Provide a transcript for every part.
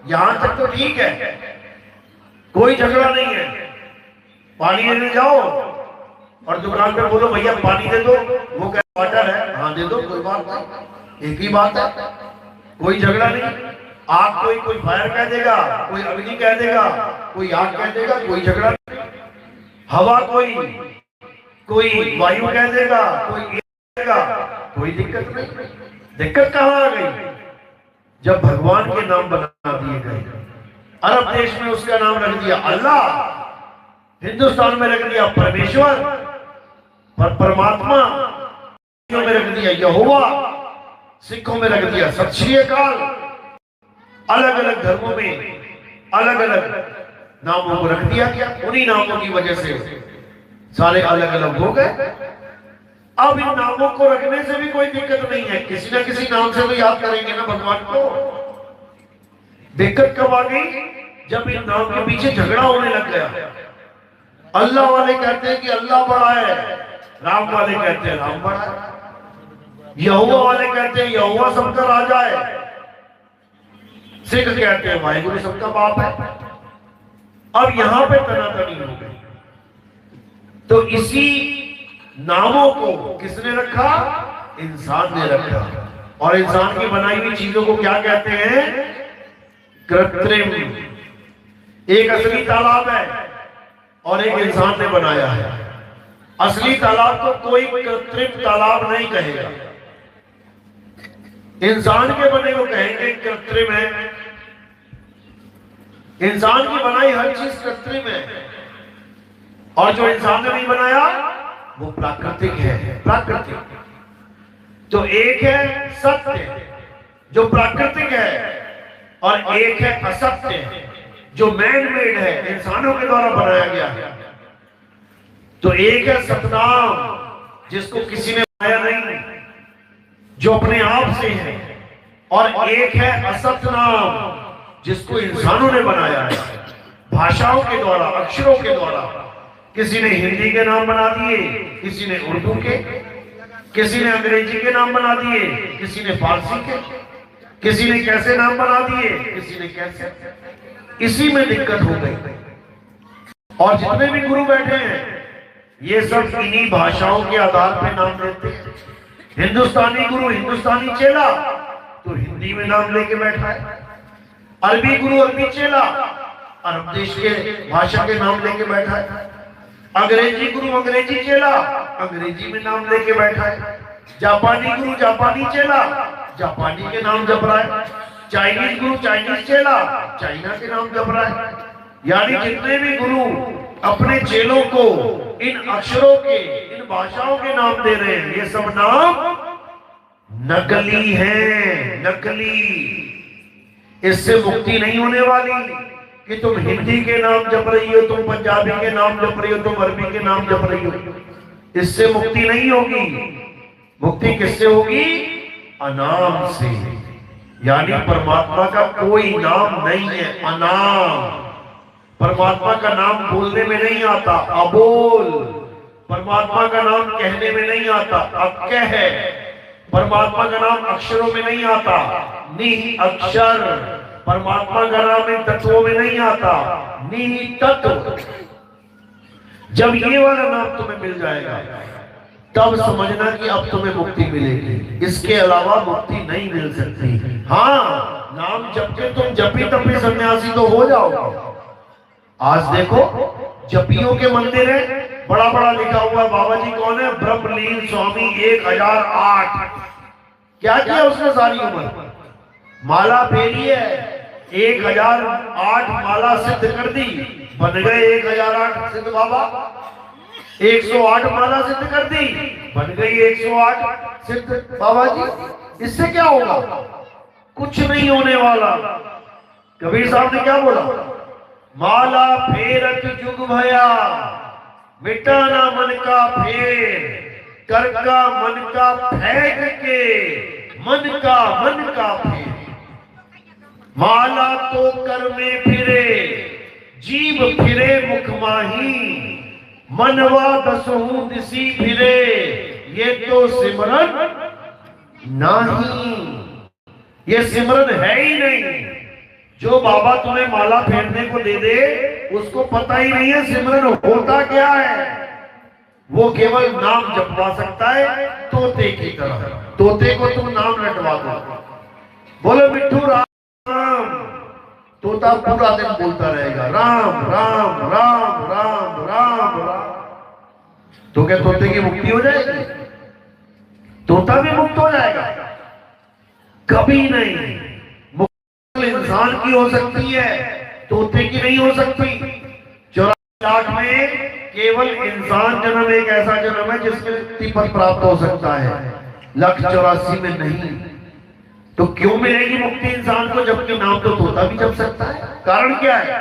यहां तक तो ठीक है, कोई झगड़ा नहीं है। पानी लेने जाओ और दुकान पे बोलो भैया पानी दे दो, वो कहे वाटर है, हाँ दे दो, कोई बात नहीं, एक ही बात है, कोई झगड़ा नहीं। आग कोई फायर कह देगा, कोई अग्नि कह देगा, कोई आग कह देगा, कोई झगड़ा नहीं। हवा कोई वायु कह देगा, कोई कह देगा, कोई दिक्कत नहीं। दिक्कत कहां आ गई? जब भगवान के नाम बना दिए गए। अरब देश में उसका नाम रख दिया अल्लाह, हिंदुस्तान में रख दिया परमेश्वर, परमात्मा में रख दिया यहोवा, सिखों में रख दिया सत श्री अकाल। अलग अलग धर्मों में अलग अलग नामों को रख दिया गया। उन्हीं नामों की वजह से सारे अलग अलग हो गए। अब इन नामों को रखने से भी कोई दिक्कत नहीं है, किसी न किसी नाम से तो याद करेंगे ना भगवान को। दिक्कत कब आ गई? जब इन नाम के पीछे झगड़ा होने लग गया। अल्लाह वाले कहते हैं कि अल्लाह बड़ा है, राम वाले कहते हैं राम बड़ा है, यहोवा वाले कहते हैं यहोवा सबका राजा है, सिख कहते हैं वाहिगुरु सबका बाप है। अब यहां पे तनातनी हो गई। तो इसी नामों को किसने रखा? इंसान ने रखा। और इंसान की बनाई हुई चीजों को क्या कहते हैं? कृत्रिम। एक असली तालाब है और एक इंसान ने बनाया है। असली तालाब को कोई कृत्रिम तालाब नहीं कहेगा, इंसान के बने को कहेंगे कृत्रिम है। इंसान की बनाई हर चीज कृत्रिम है, और जो इंसान ने नहीं बनाया वो प्राकृतिक है। प्राकृतिक तो एक है सत्य जो प्राकृतिक है, और एक है असत्य जो मैन मेड है, इंसानों के द्वारा बनाया गया है। तो एक है सतनाम जिसको किसी ने बनाया नहीं, जो अपने आप से है, और एक है असतनाम जिसको इंसानों ने बनाया है भाषाओं के द्वारा, अक्षरों के द्वारा। किसी ने हिंदी के नाम बना दिए, किसी ने उर्दू के, किसी ने अंग्रेजी के नाम बना दिए, किसी ने फारसी के, किसी ने कैसे नाम बना दिए, किसी ने कैसे। इसी में दिक्कत हो गई। और जितने भी गुरु बैठे हैं ये सब इन्हीं भाषाओं के आधार पर नाम देते हैं। हिंदुस्तानी गुरु हिंदुस्तानी चेला तो हिंदी में नाम लेके बैठा है, अरबी गुरु अरबी चेला अरब देश के भाषा के नाम लेके बैठा है, अंग्रेजी गुरु अंग्रेजी चेला अंग्रेजी में नाम लेके बैठा है, जापानी गुरु जापानी चेला जापानी के नाम जप रहा है, चाइनीज गुरु चाइनीज चेला चाइना के नाम जप रहा है। यानी जितने भी गुरु अपने चेलों को इन अक्षरों के, इन भाषाओं के नाम दे रहे हैं, ये सब नाम नकली हैं, नकली। इससे मुक्ति नहीं होने वाली कि तुम हिंदी के नाम जप रही हो, तुम पंजाबी के नाम जप रही हो, तुम अरबी के नाम जप रही हो, इससे मुक्ति नहीं होगी। मुक्ति किससे होगी? अनाम से। यानी परमात्मा का कोई नाम नहीं है, अनाम। परमात्मा का नाम बोलने में नहीं आता, अबोल। परमात्मा का नाम कहने में नहीं आता, अक्कह है। परमात्मा का नाम अक्षरों में नहीं आता, निह अक्षर। परमात्मा का नाम इन तत्वों में नहीं आता, निह तत्व। जब ये वाला नाम तुम्हें मिल जाएगा तब समझना कि अब तुम्हें मुक्ति मिलेगी, इसके अलावा मुक्ति नहीं मिल सकती। हाँ, नाम जप के तुम जपी तपी सन्यासी तो हो जाओगे। आज देखो जपियों के मंदिर है, बड़ा बड़ा लिखा हुआ। बाबा जी कौन है? ब्रह्मलीन स्वामी 1008। क्या किया उसने सारी उम्र? माला फेरी है, 1008 माला सिद्ध कर दी, बन गए 1008 सिद्ध बाबा। 108 माला सिद्ध कर दी, बन गई 108 सिद्ध बाबा जी। इससे क्या होगा? कुछ नहीं होने वाला। कबीर साहब ने क्या बोला? माला फेरत जुग भया, मिटाना मन का फेर, कर का मन का फेंक के, मन का फेर। माला तो कर में फिरे, जीव फिरे मुख माही, मनवा दसहु दिसी फिरे, ये तो सिमरन नहीं, ये सिमरन है ही नहीं। जो बाबा तुम्हें माला फेरने को दे दे उसको पता ही नहीं है सिमरन होता क्या है। वो केवल नाम जपवा सकता है तोते की तरह। तोते को तुम नाम रटवा दो, बोलो मिट्ठू राम, तोता पूरा दिन बोलता रहेगा राम राम राम राम राम राम। तो क्या तोते की मुक्ति हो जाएगी? तोता भी मुक्त हो जाएगा? कभी नहीं। मुक्ति इंसान की हो सकती है, तोते की नहीं हो सकती। 84 लाख में केवल इंसान जन्म एक ऐसा जन्म है जिसमें मुक्ति पद प्राप्त हो सकता है, 1,84,00,000 में नहीं। तो क्यों मिलेगी मुक्ति इंसान को जबकि नाम तो तोता भी जप सकता है? कारण क्या है?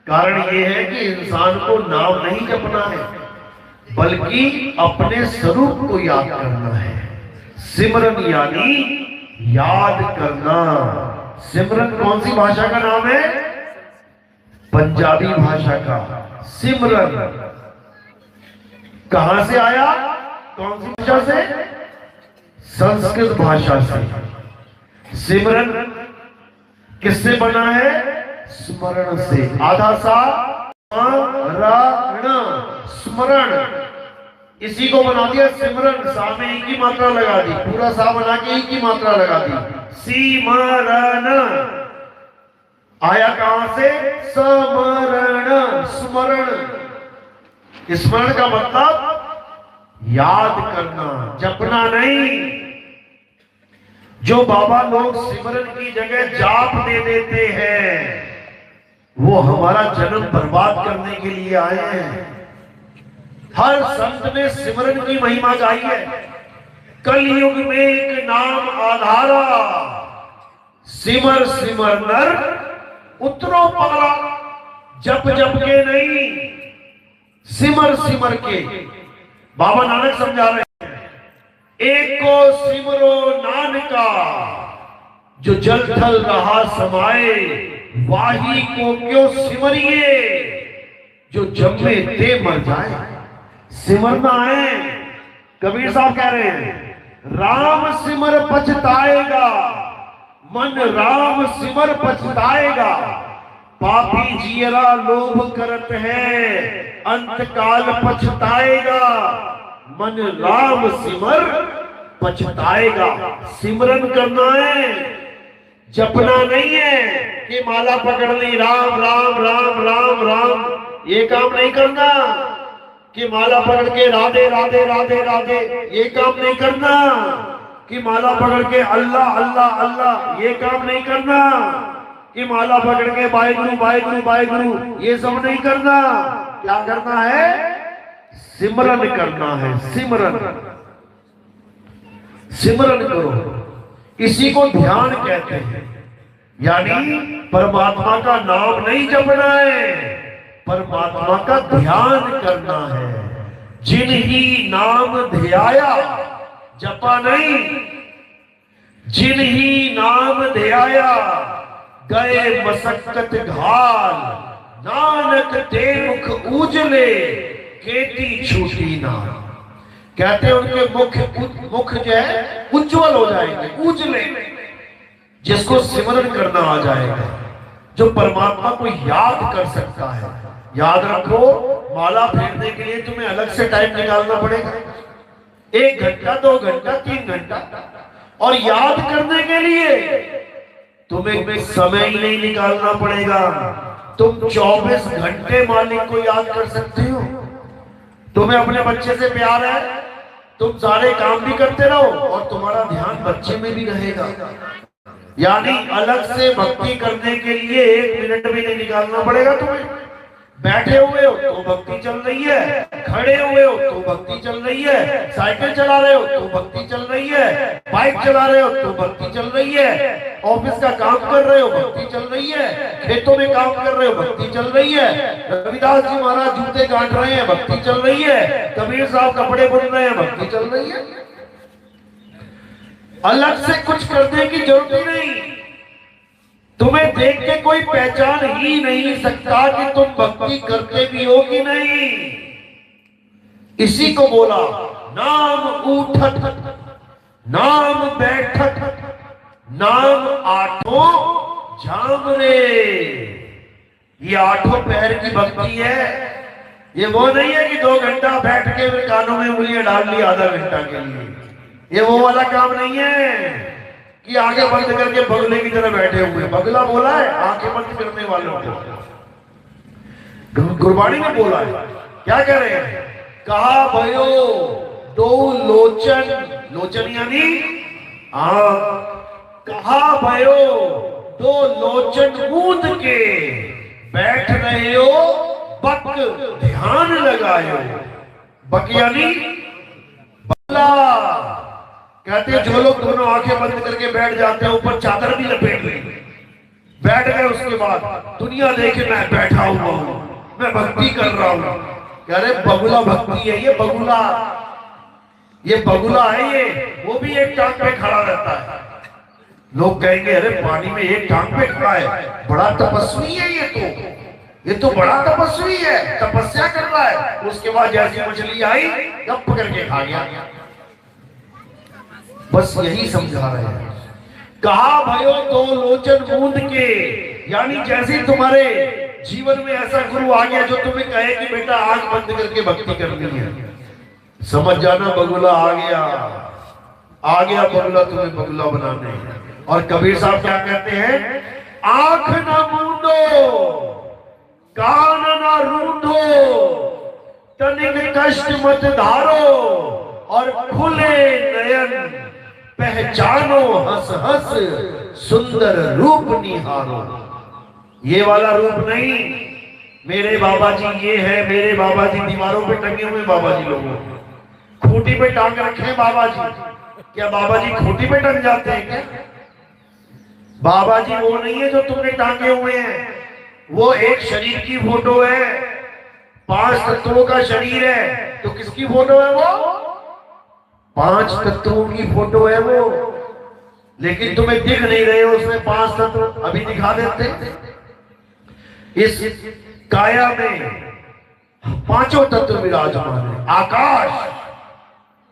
कारण यह है कि इंसान को नाम नहीं जपना है बल्कि अपने स्वरूप को याद करना है। सिमरन यानी याद करना। सिमरन कौन सी भाषा का नाम है? पंजाबी भाषा का। सिमरन कहां से आया? कौन सी भाषा से? संस्कृत भाषा से। सिमरन किससे बना है? स्मरण से। आधा सा रण, स्मरण, इसी को बना दिया सिमरन। सा में एक ही मात्रा लगा दी, पूरा सा बना के एक ही मात्रा लगा दी। सिमरन आया कहां से? समरण, स्मरण। स्मरण का मतलब याद करना, जपना नहीं। जो बाबा लोग सिमरन की जगह जाप दे देते हैं वो हमारा जन्म बर्बाद करने के लिए आए हैं। हर संत ने सिमरन की महिमा गाई है। कलयुग में एक नाम आधारा, सिमर सिमर नर उतरो पारा। जप जप के नहीं, सिमर सिमर के। बाबा नानक समझा रहे हैं, एक को सिमरो नानका जो जल थल रहा समाए, वाही को क्यों सिमरिए जो जम्मे ते मर जाए। सिमरना है। कबीर साहब कह रहे हैं राम सिमर पछताएगा, मन राम सिमर पछताएगा। पापी जियरा लोभ करत है, अंत काल पछताएगा। मन राम सिमर पछताएगा। सिमरन करना है, जपना नहीं है कि माला पकड़ ली राम राम राम राम राम। ये काम नहीं करना कि माला पकड़ के राधे राधे राधे राधे। ये काम नहीं करना कि माला पकड़ के अल्लाह अल्लाह अल्लाह। ये काम नहीं करना कि माला पकड़ के वाहिगुरु वाहिगुरु वाहिगुरु। ये सब नहीं करना। क्या करना है? सिमरन करना है। सिमरन, सिमरन करो। इसी को ध्यान कहते हैं। यानी परमात्मा का नाम नहीं जपना है, परमात्मा का ध्यान करना है। जिन ही नाम ध्याया, जपा नहीं, जिन ही नाम ध्याया गए मसक्कत घाल। नानक ते मुख उजले केती छूटी ना। कहते हैं उनके मुख जो है उज्जवल हो जाएंगे, उजले। जिसको सिमरन करना आ जाएगा, जो परमात्मा को याद कर सकता है। याद रखो, माला फेरने के लिए तुम्हें अलग से टाइम निकालना पड़ेगा, 1 घंटा 2 घंटा 3 घंटा। और याद करने के लिए तुम्हें समय ही नहीं निकालना पड़ेगा। तुम 24 घंटे मालिक को याद कर सकते हो। तुम्हें अपने बच्चे से प्यार है, तुम सारे काम भी करते रहो और तुम्हारा ध्यान बच्चे में भी रहेगा। यानी अलग से भक्ति करने के लिए 1 मिनट भी नहीं निकालना पड़ेगा तुम्हें। बैठे हुए हो तो भक्ति चल रही है, खड़े हुए हो तो भक्ति चल रही है, साइकिल चला रहे हो तो भक्ति चल रही है, बाइक चला रहे हो तो भक्ति चल रही है, ऑफिस का काम कर रहे हो भक्ति चल रही है, खेतों में काम कर रहे हो भक्ति चल रही है, रविदास जी महाराज जूते गांठ रहे हैं भक्ति चल रही है, कबीर साहब कपड़े बुन रहे हैं भक्ति चल रही है। अलग से कुछ करने की जरूरत ही नहीं। तुम्हें देख के कोई पहचान ही नहीं सकता कि तुम भक्ति करते भी हो कि नहीं। इसी को बोला नाम उठत, नाम बैठत, नाम आठों झाम रे। ये आठों पैर की भक्ति है। ये वो नहीं है कि 2 घंटा बैठ के कानों में उंगलियां डाल ली आधा घंटा के लिए। ये वो वाला काम नहीं है कि आगे बंद करके बगले की तरह बैठे हुए। बगला बोला है आंखें बंद करने वालों को, गुरबाणी में बोला है। क्या कह रहे हैं? कहा भयो 2 लोचन, लोचन यानी कहा भयो 2 लोचन मूंद के बैठ रहे हो, बक ध्यान लगायो। बक यानी बगला। कहते जो लोग दोनों आंखें बंद करके बैठ जाते हैं, ऊपर चादर भी लपेट ले बैठ गए, उसके बाद दुनिया देखे मैं बैठा हुआ हूं, मैं भक्ति कर रहा हूं। कह रहे बगुला भक्ति है ये, बगुला। ये बगुला है ये, वो भी एक टांग पे खड़ा रहता है। लोग कहेंगे अरे पानी में एक टांग पे खड़ा है, बड़ा तपस्वी है ये तो बड़ा तपस्वी है, तपस्या कर रहा है। उसके बाद जैसी मछली आई गप करके खा गया। बस यही समझा रहे हैं। कहा भयो 2 लोचन मूंद के, यानी जैसे तुम्हारे जीवन में ऐसा गुरु आ गया जो तुम्हें कहे कि बेटा आंख बंद करके भक्ति करनी है, समझ जाना बगुला आ गया बगुला तुम्हें बगुला बनाने। और कबीर साहब क्या कहते हैं? आंख न मूंदो, कान न रूंधो, तनिक कष्ट मत धारो, और खुले नयन पहचानो हंस हंस सुंदर रूप निहारो। ये वाला रूप नहीं, मेरे बाबा जी ये है, मेरे बाबा जी दीवारों पे टंगे हुए बाबा जी लोगों, खूंटी पे टांग रखे बाबा जी। क्या बाबा जी खूंटी पे टंग जाते हैं क्या? बाबा जी वो नहीं है जो तुमने टांगे हुए हैं, वो एक शरीर की फोटो है, 5 तत्वों का शरीर है। तो किसकी फोटो है वो? 5 तत्वों की फोटो है वो। लेकिन तुम्हें दिख नहीं रहे हो उसमें 5 तत्व। अभी दिखा देते। इस काया में 5 तत्व विराजमान है। आकाश,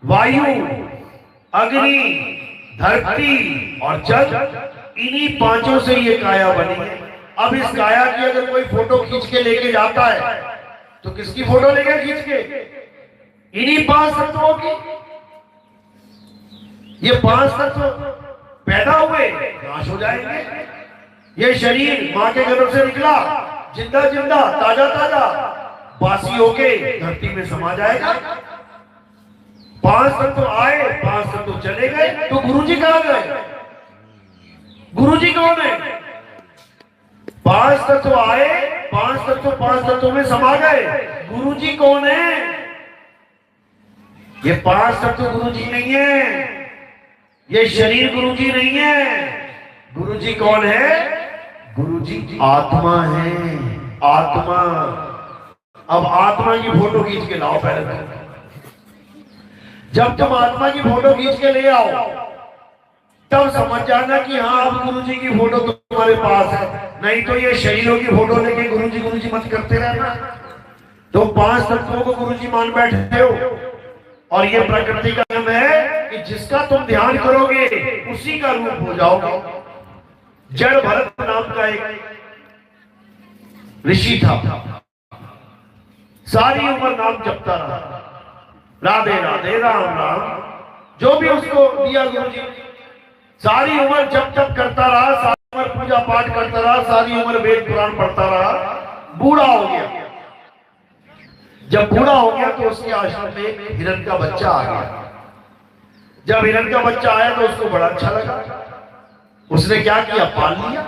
वायु, अग्नि, धरती और जल। इन्हीं 5 से ये काया बनी है। अब इस काया की अगर कोई फोटो खींच के लेके जाता है तो किसकी फोटो लेके खींच के? इन्हीं 5 तत्वों की। ये 5 तत्व पैदा हुए नाश हो जाएंगे। ये शरीर मां के गर्भ से निकला, जिंदा जिंदा, ताजा ताजा, बासी होके धरती में समा जाएगा। 5 तत्व आए, 5 तत्व चले गए। तो गुरुजी कहां गए? गुरुजी कौन है? 5 तत्व आए, 5 तत्व में समा गए। गुरुजी कौन है? ये 5 तत्व गुरुजी नहीं है, ये शरीर गुरुजी नहीं है। गुरुजी कौन है? गुरुजी आत्मा है, आत्मा। अब आत्मा की फोटो खींच के लाओ पहले। जब तुम आत्मा की फोटो खींच के ले आओ तब समझ जाना कि हाँ अब गुरुजी की फोटो तुम्हारे पास है। नहीं तो ये शरीरों की फोटो लेके गुरुजी मत करते रहना। तो 5 तत्वों को गुरुजी मान बैठे हो। और ये प्रकृति का नियम है कि जिसका तुम ध्यान करोगे उसी का रूप हो जाओगे। जड़ भरत नाम का एक ऋषि था, सारी उम्र नाम जपता रहा, राधे राधे राम राम, जो भी उसको दिया गुरुजी सारी उम्र जप जप करता रहा, सारी उम्र पूजा पाठ करता रहा, सारी उम्र वेद पुराण पढ़ता रहा। बूढ़ा हो गया। जब बूढ़ा हो गया तो उसके आश्रम में हिरण का बच्चा आ गया। जब हिरण का बच्चा आया तो उसको बड़ा अच्छा लगा। उसने क्या किया? पाल लिया।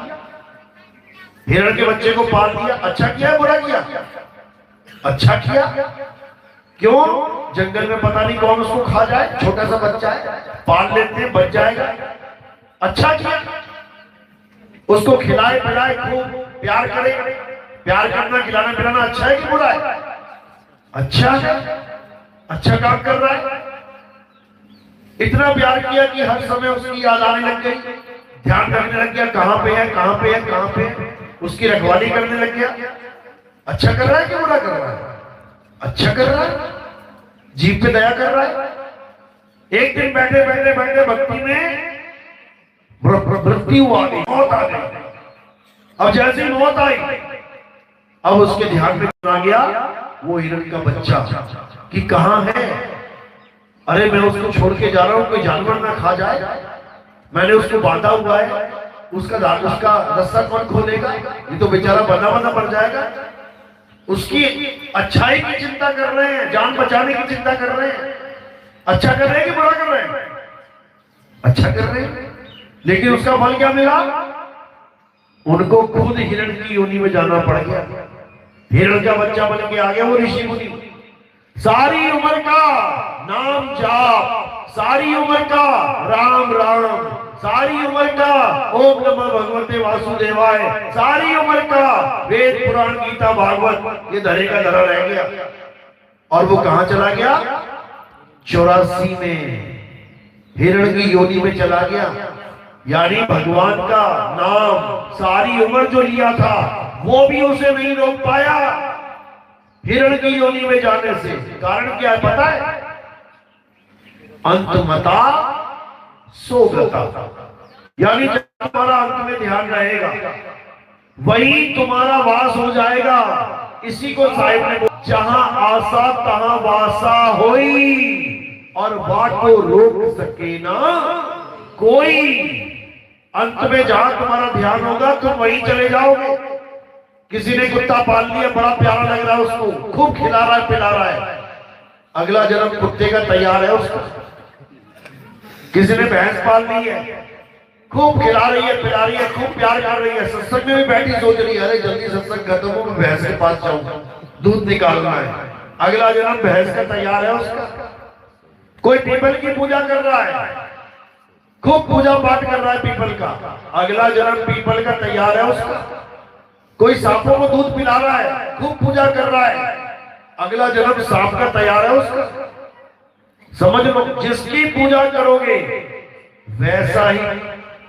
हिरण के बच्चे को पाल लिया। अच्छा किया बुरा किया? अच्छा किया। क्यों? जंगल में पता नहीं कौन उसको खा जाए, छोटा सा बच्चा है, पाल लेते हैं, बच जाएगा। अच्छा किया। उसको खिलाए पिलाए, खूब प्यार करे। प्यार करना, खिलाना पिलाना अच्छा है कि बुरा है? अच्छा है, अच्छा काम कर रहा है। इतना प्यार किया कि हर समय उसकी याद आने लग गई, ध्यान रखने लग गया, कहां पे है, कहां पे है, कहां पे है, उसकी रखवाली करने लग गया। अच्छा कर रहा है कि बुरा कर रहा है? अच्छा कर रहा है, जीव पे दया कर रहा है। एक दिन बैठे बैठे बैठे भक्ति में मृत्यु आ गई, मौत आ गई। अब जैसे ही मौत आई, अब उसके ध्यान में आ गया वो हिरण का बच्चा कि कहां है। अरे मैं उसको छोड़ के जा रहा हूं, कोई जानवर ना खा जाए, मैंने उसको बांधा हुआ है, उसका रास्ता कौन खोलेगा, ये तो बेचारा बंधा बंधा पड़ जाएगा। उसकी अच्छाई की चिंता कर रहे हैं, जान बचाने की चिंता कर रहे हैं। अच्छा कर रहे हैं कि बुरा कर रहे हैं? अच्छा कर रहे हैं। लेकिन उसका फल क्या मिला? उनको खुद हिरण की योनि में जाना पड़ गया। हिरण का बच्चा बन के आ गया वो ऋषि मुनि। सारी उम्र का नाम जाप, सारी उम्र का राम राम, सारी उम्र का ओम नमः भगवते वासुदेवाय, सारी उम्र का वेद पुराण गीता भागवत, ये धरे का धरा रह गया। और वो कहां चला गया? 84 में हिरण की योनि में चला गया। यानी भगवान का नाम सारी उम्र जो लिया था वो भी उसे नहीं रोक पाया हिरण की योनि में जाने से। कारण क्या है पता है? अंतमता सोगता, यानी जब तुम्हारा अंत में ध्यान रहेगा वही तुम्हारा वास हो जाएगा। इसी को साहिब ने जहां आशा तहां वासा होई, और बाटो रोक सके ना कोई। अंत में जहां तुम्हारा ध्यान होगा तुम वहीं चले जाओगे। किसी ने कुत्ता पाल लिया, बड़ा प्यारा लग रहा है उसको, खूब खिला रहा है पिला रहा है, अगला जन्म कुत्ते का तैयार है उसका। किसी ने भैंस पाल ली है, खूब खिला रही है पिला रही है, खूब प्यार कर रही है, सत्संग में भी बैठी सोच रही है अरे जल्दी सत्संग खत्म हो, मैं भैंस के पास जाऊं, दूध निकालना है, अगला जन्म भैंस का तैयार है उसका। कोई पीपल की पूजा कर रहा है, खूब पूजा पाठ कर रहा है पीपल का, अगला जन्म पीपल का तैयार है उसका। कोई सांपों को दूध पिला रहा है, खूब पूजा कर रहा है, अगला जन्म सांप का तैयार है उसका। समझ लो, जिसकी पूजा करोगे वैसा ही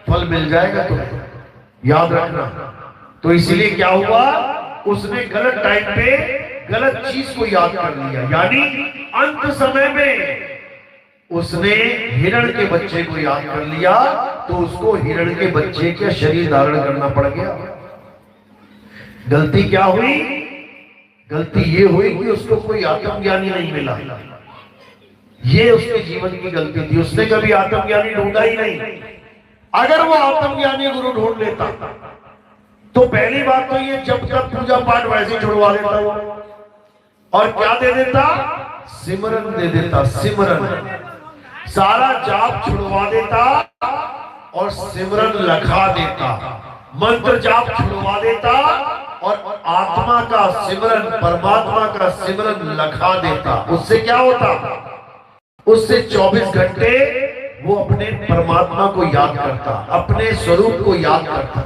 फल मिल जाएगा तुम्हें, याद रखना। तो इसलिए क्या हुआ, उसने गलत टाइम पे गलत चीज को याद कर लिया, यानी अंत समय में उसने हिरण के बच्चे को याद कर लिया, तो उसको हिरण के बच्चे का शरीर धारण करना पड़ गया। गलती क्या हुई? गलती ये हुई कि उसको कोई आत्मज्ञानी नहीं मिला। ये उसके जीवन की गलती थी, उसने कभी आत्मज्ञानी ढूंढा ही नहीं। अगर वो आत्मज्ञानी गुरु ढूंढ लेता तो पहली बात तो ये जब तक पूजा पाठ वैसे छुड़वा देता वो, और क्या दे देता? सिमरन दे देता, सिमरन। सारा जाप छुड़वा देता और सिमरन लखा देता, मंत्र जाप छुड़वा देता और आत्मा का सिमरन, परमात्मा का सिमरन लखा देता। उससे क्या होता? उससे 24 घंटे वो अपने परमात्मा को याद करता, अपने स्वरूप को याद करता।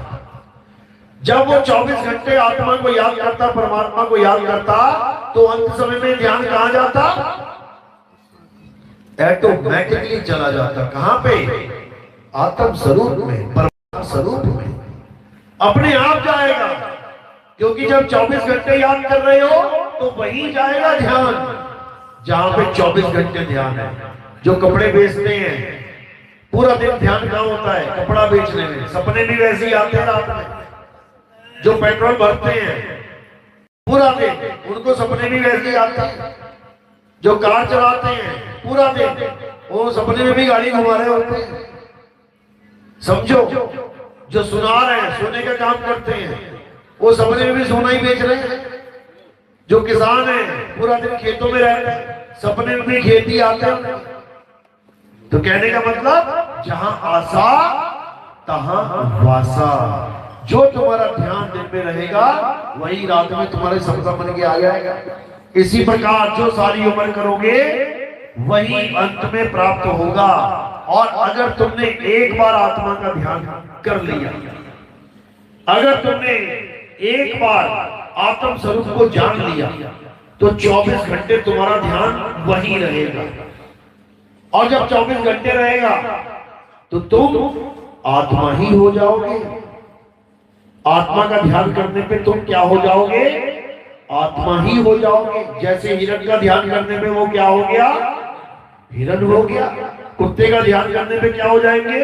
जब वो 24 घंटे आत्मा को याद करता, परमात्मा को याद करता, तो अंत समय में ध्यान कहां जाता? ऑटोमेटिकली चला जाता। कहां पे? आत्म स्वरूप में, परमात्मा स्वरूप में अपने आप जाएगा। क्योंकि जब 24 घंटे याद कर रहे हो तो वहीं जाएगा ध्यान जहां पे 24 घंटे ध्यान है। जो कपड़े बेचते हैं पूरा दिन ध्यान कहां होता है? कपड़ा बेचने में। सपने भी वैसे ही आते हैं रात में। जो पेट्रोल भरते हैं पूरा दिन, उनको सपने भी वैसे ही आते हैं। जो कार चलाते हैं पूरा दिन, वो सपने में भी गाड़ी घुमा रहे होते हैं। समझो, जो सुना रहे हैं, सोने का काम करते हैं, वो सपने में भी सोना ही बेच रहे हैं। जो किसान है पूरा दिन खेतों में रहते हैं, सपने में भी खेती आते हैं। तो कहने का मतलब, जहां आशा तहां वासा। जो तुम्हारा ध्यान दिन में रहेगा वही रात में तुम्हारे सपना बन के आ जाएगा। इसी प्रकार जो सारी उम्र करोगे वही अंत में प्राप्त होगा। और अगर तुमने एक बार आत्मा का ध्यान कर लिया, अगर तुमने एक बार आत्म स्वरूप को जान लिया, तो 24 घंटे तुम्हारा ध्यान वही रहेगा। और जब 24 घंटे रहेगा तो तुम आत्मा ही हो जाओगे। आत्मा का ध्यान करने पे तुम क्या हो जाओगे? आत्मा ही हो जाओगे। जैसे हिरण का ध्यान करने पे वो क्या हो गया? हिरण हो गया। कुत्ते का ध्यान करने पे क्या हो जाएंगे?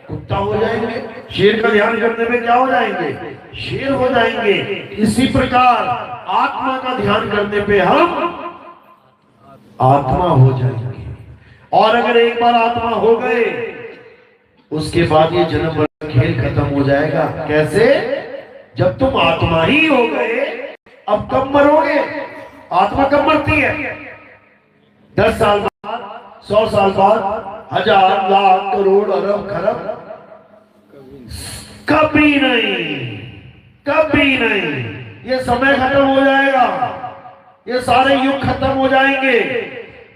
कुत्ता हो जाएंगे। शेर का ध्यान करने पे क्या हो जाएंगे? शेर हो जाएंगे। इसी प्रकार आत्मा का ध्यान करने पे हम आत्मा हो जाएंगे। और अगर एक बार आत्मा हो गए, उसके बाद ये जन्म मरण खेल खत्म हो जाएगा। कैसे? जब तुम आत्मा ही हो गए, अब कब मरोगे? आत्मा कब मरती है? 10 साल बाद, 100 साल बाद, 1000 लाख करोड़ अरब खरब? कभी नहीं, कभी नहीं। ये समय खत्म हो जाएगा, ये सारे युग खत्म हो जाएंगे,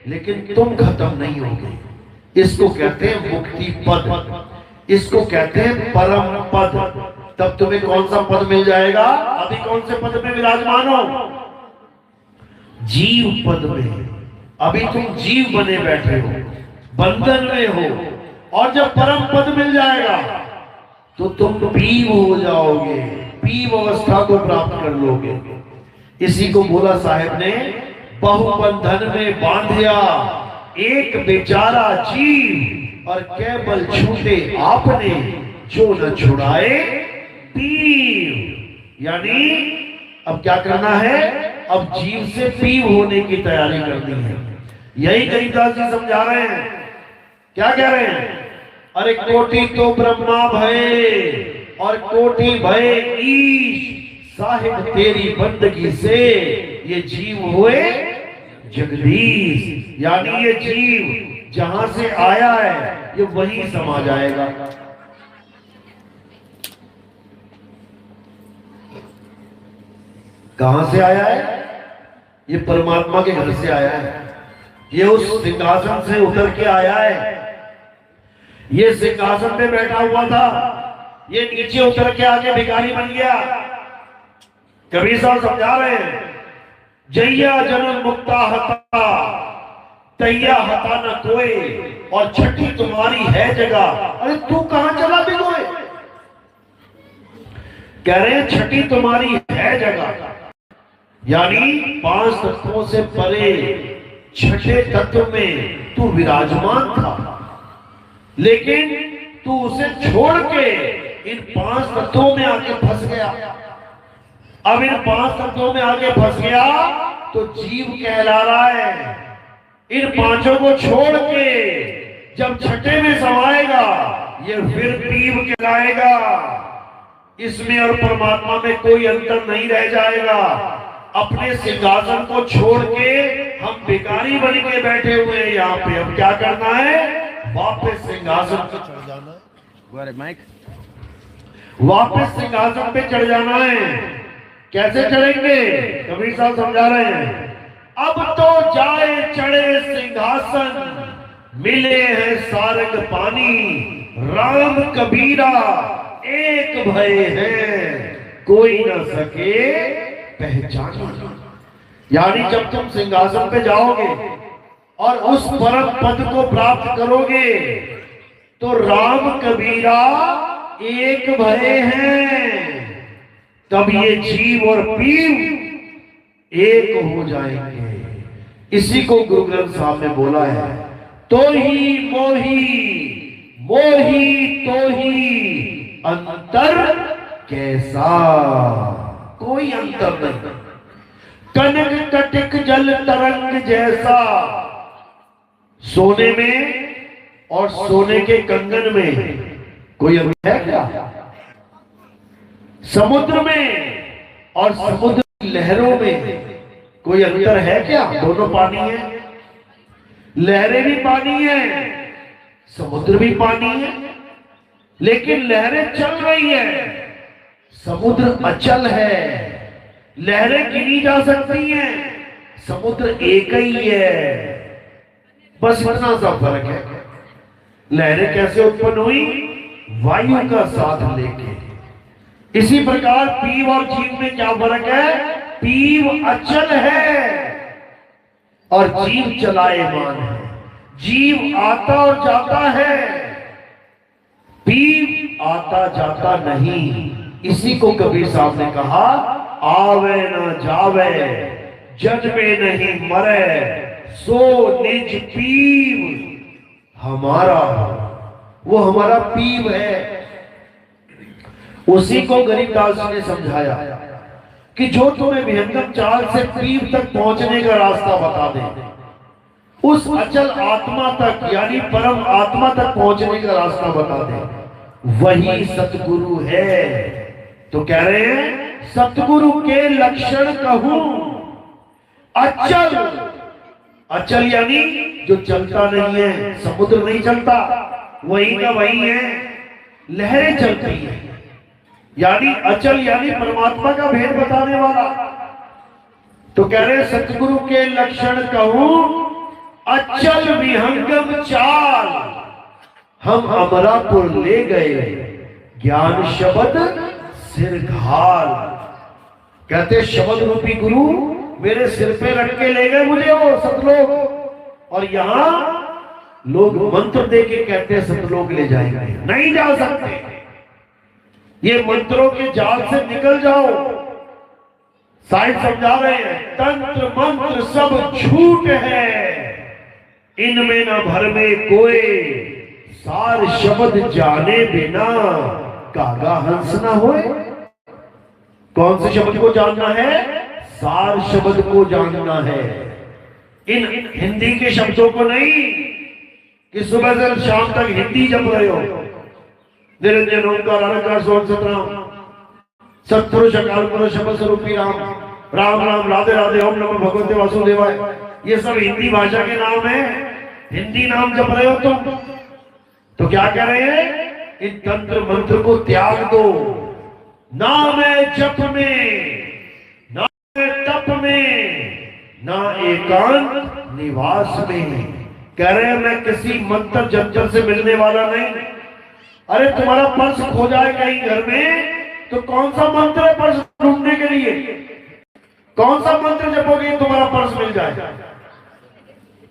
लेकिन तुम खत्म नहीं होगे। इसको कहते हैं मुक्ति पद, इसको कहते हैं परम पद। तब तुम्हें कौन सा पद मिल जाएगा? अभी कौन से पद में विराजमान हो? जीव पद में। अभी तुम जीव बने बैठे हो, बंधन में हो। और जब परम पद मिल जाएगा तो तुम पीव हो जाओगे, पीव अवस्था को प्राप्त कर लोगे। इसी को बोला साहेब ने, बहुबंधन में बांधिया एक बेचारा जीव, और केवल छूटे आपने जो न छुड़ाए पीव। यानी अब क्या करना है? अब जीव से पीव होने की तैयारी करनी है। यही गरीबदास जी समझा रहे हैं। क्या कह रहे हैं? अरे कोटि तो ब्रह्मा भय और कोटि भय ईश, साहिब तेरी बंदगी से ये जीव हुए जगदीश। यानी ये जीव जहां से आया है, ये वहीं समा जाएगा। कहां से आया है? ये परमात्मा के घर से आया है। ये उस सिंहासन से उतर के आया है। ये सिंहासन पे बैठा हुआ था, ये नीचे उतर के आके भिखारी बन गया। कबीर साहब समझा रहे हैं, जैया जन्म मुक्ता हता तैया हता न कोई, और छठी तुम्हारी है जगह। अरे तू कहां चला भिगोए? कह रहे हैं छठी तुम्हारी है जगह। यानी 5 तत्वों से परे छठे तत्व में तू विराजमान था, लेकिन तू उसे छोड़ के इन 5 तत्वों में आके फंस गया। अब इन 5 तत्वों में आके फंस गया तो जीव कहला रहा है। इन 5 को छोड़ के जब छठे में समाएगा, ये फिर पीव कहलाएगा। इसमें और परमात्मा में कोई अंतर नहीं रह जाएगा। अपने सिंहासन को छोड़ के हम भिखारी बन के बैठे हुए हैं यहाँ पे। अब क्या करना है? वापस सिंहासन पे चढ़ जाना है। वापस सिंहासन पे चढ़ जाना है। कैसे चढ़ेंगे? कबीर साहब समझा रहे हैं, अब तो जाए चढ़े सिंहासन, मिले हैं सारंग पानी, राम कबीरा एक भय है, कोई न सके पहचाना। यानी जब तुम सिंहासन पे जाओगे और उस परम पद को प्राप्त करोगे, तो राम कबीरा एक भय हैं। तब ये जीव और पीव एक हो जाएंगे। इसी को गुरु ग्रंथ साहब ने बोला है, तो ही मोही मोही तो ही अंतर कैसा, कोई अंतर नहीं। कनक कटिक जल तरंग जैसा, सोने में और सोने के कंगन में कोई अंतर है क्या? समुद्र में और समुद्र की लहरों में कोई अंतर है क्या? दोनों पानी है, लहरें भी पानी है, समुद्र भी पानी है, लेकिन लहरें चल रही है, समुद्र अचल है। लहरें गिनी जा सकती हैं, समुद्र एक ही है। बस इतना सा फर्क है। लहरें कैसे उत्पन्न हुई? वायु का साथ लेके। इसी प्रकार पीव और जीव में क्या फर्क है? पीव अचल है और जीव चलायमान है। जीव आता और जाता है, पीव आता जाता नहीं। इसी को कबीर साहब ने कहा, आवे न जावे जन्मे नहीं मरे, सो निज पीव हमारा। वो हमारा पीव है। उसी को गरीबदास जी ने समझाया कि जो तुम्हें विहंगम चाल से पीव तक पहुंचने का रास्ता बता दे, उस अचल आत्मा तक यानी परम आत्मा तक पहुंचने का रास्ता बता दे, वही सतगुरु है। तो कह रहे हैं सतगुरु के लक्षण कहूं अचल। अचल यानी जो चलता नहीं है, समुद्र नहीं चलता, वही का वही है, लहरें चलती हैं। यानी अचल यानी परमात्मा का भेद बताने वाला। तो कह रहे सतगुरु के लक्षण कहूं अचल विहंगम चाल, हम अमरापुर ले गए ज्ञान शब्द सिर घाल। कहते शब्द रूपी गुरु मेरे सिर पे रख के ले गए मुझे वो सतलोक, और यहां लोग मंत्र दे के कहते हैं सतलोक ले जाएंगे, नहीं जा सकते। ये मंत्रों के जाल से निकल जाओ। साहिब समझा रहे हैं तंत्र मंत्र सब झूठ है, इनमें न भर में कोई, सार शब्द जाने बिना कागा हंस ना होए। कौन से शब्द को जानना है? सार शब्द को जानना है। इन हिंदी के शब्दों को नहीं कि सुबह से शाम तक हिंदी जप रहे हो, निरंजन ओंकार अनकार सोन सतराम सत्पुरुष अकाल पुरुष शब्द स्वरूपी राम, राम राम राधे राधे ओम नमो भगवते वासुदेवाय, ये सब हिंदी भाषा के नाम है, हिंदी नाम जप रहे हो तुम। तो क्या कह रहे हैं? इन तंत्र मंत्र को त्याग दो। नाम है जप में, ना तप में, ना एकांत निवास में। कह रहे हैं मैं किसी मंत्र जंतर से मिलने वाला नहीं। अरे तुम्हारा पर्स खो जाए कहीं घर में तो कौन सा मंत्र है पर्स ढूंढने के लिए? कौन सा मंत्र जपोगे तुम्हारा पर्स मिल जाए?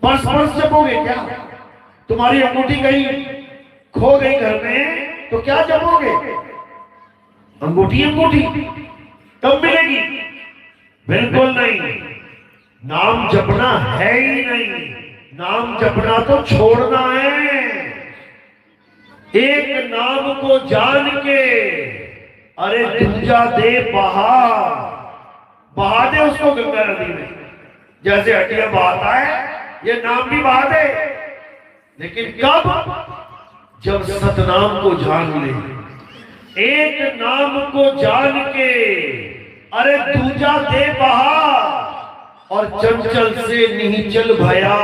पर्स जपोगे क्या? तुम्हारी अंगूठी कहीं खो गई घर में तो क्या जपोगे? अंगूठी तब मिलेगी? बिल्कुल नहीं। नाम जपना है ही नहीं, नाम जपना तो छोड़ना है। एक नाम को जान के अरे दूजा दे बहा दे उसको गंगा नदी में, जैसे हटिया बहाता है ये नाम भी बहा दे। लेकिन कब? जब सतनाम को जान ले। एक नाम को जान के अरे दूजा दे बहा, और चंचल से निहिचल भया,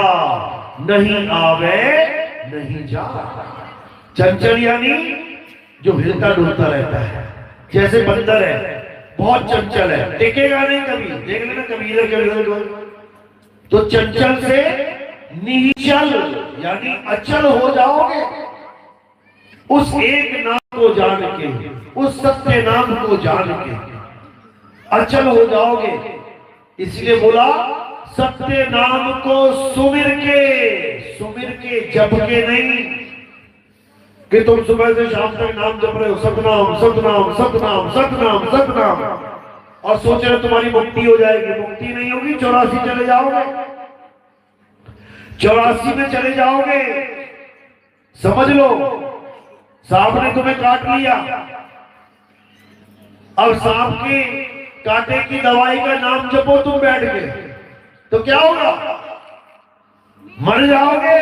नहीं आवे नहीं जा। चंचल यानी जो हिलता डुलता रहता है, जैसे बंदर है, बहुत चंचल है, टिकेगा नहीं कभी। देख लेना कभी तो चंचल से निहिचल यानी अचल हो जाओगे। उस एक नाम को जान के, उस सत्य नाम को जान के अचल हो जाओगे। इसलिए बोला सत्य नाम को सुमिर के जप के नहीं कि तुम सुबह से शाम तक नाम जप रहे हो, सतनाम सतनाम सतनाम सतनाम सतनाम, और सोच रहे तुम्हारी मुक्ति हो जाएगी। मुक्ति नहीं होगी। 84 चले जाओगे, 84 में चले जाओगे। समझ लो सांप ने तुम्हें काट लिया, अब सांप के कांटे की दवाई का नाम जपो तुम बैठ के, तो क्या होगा? मर जाओगे।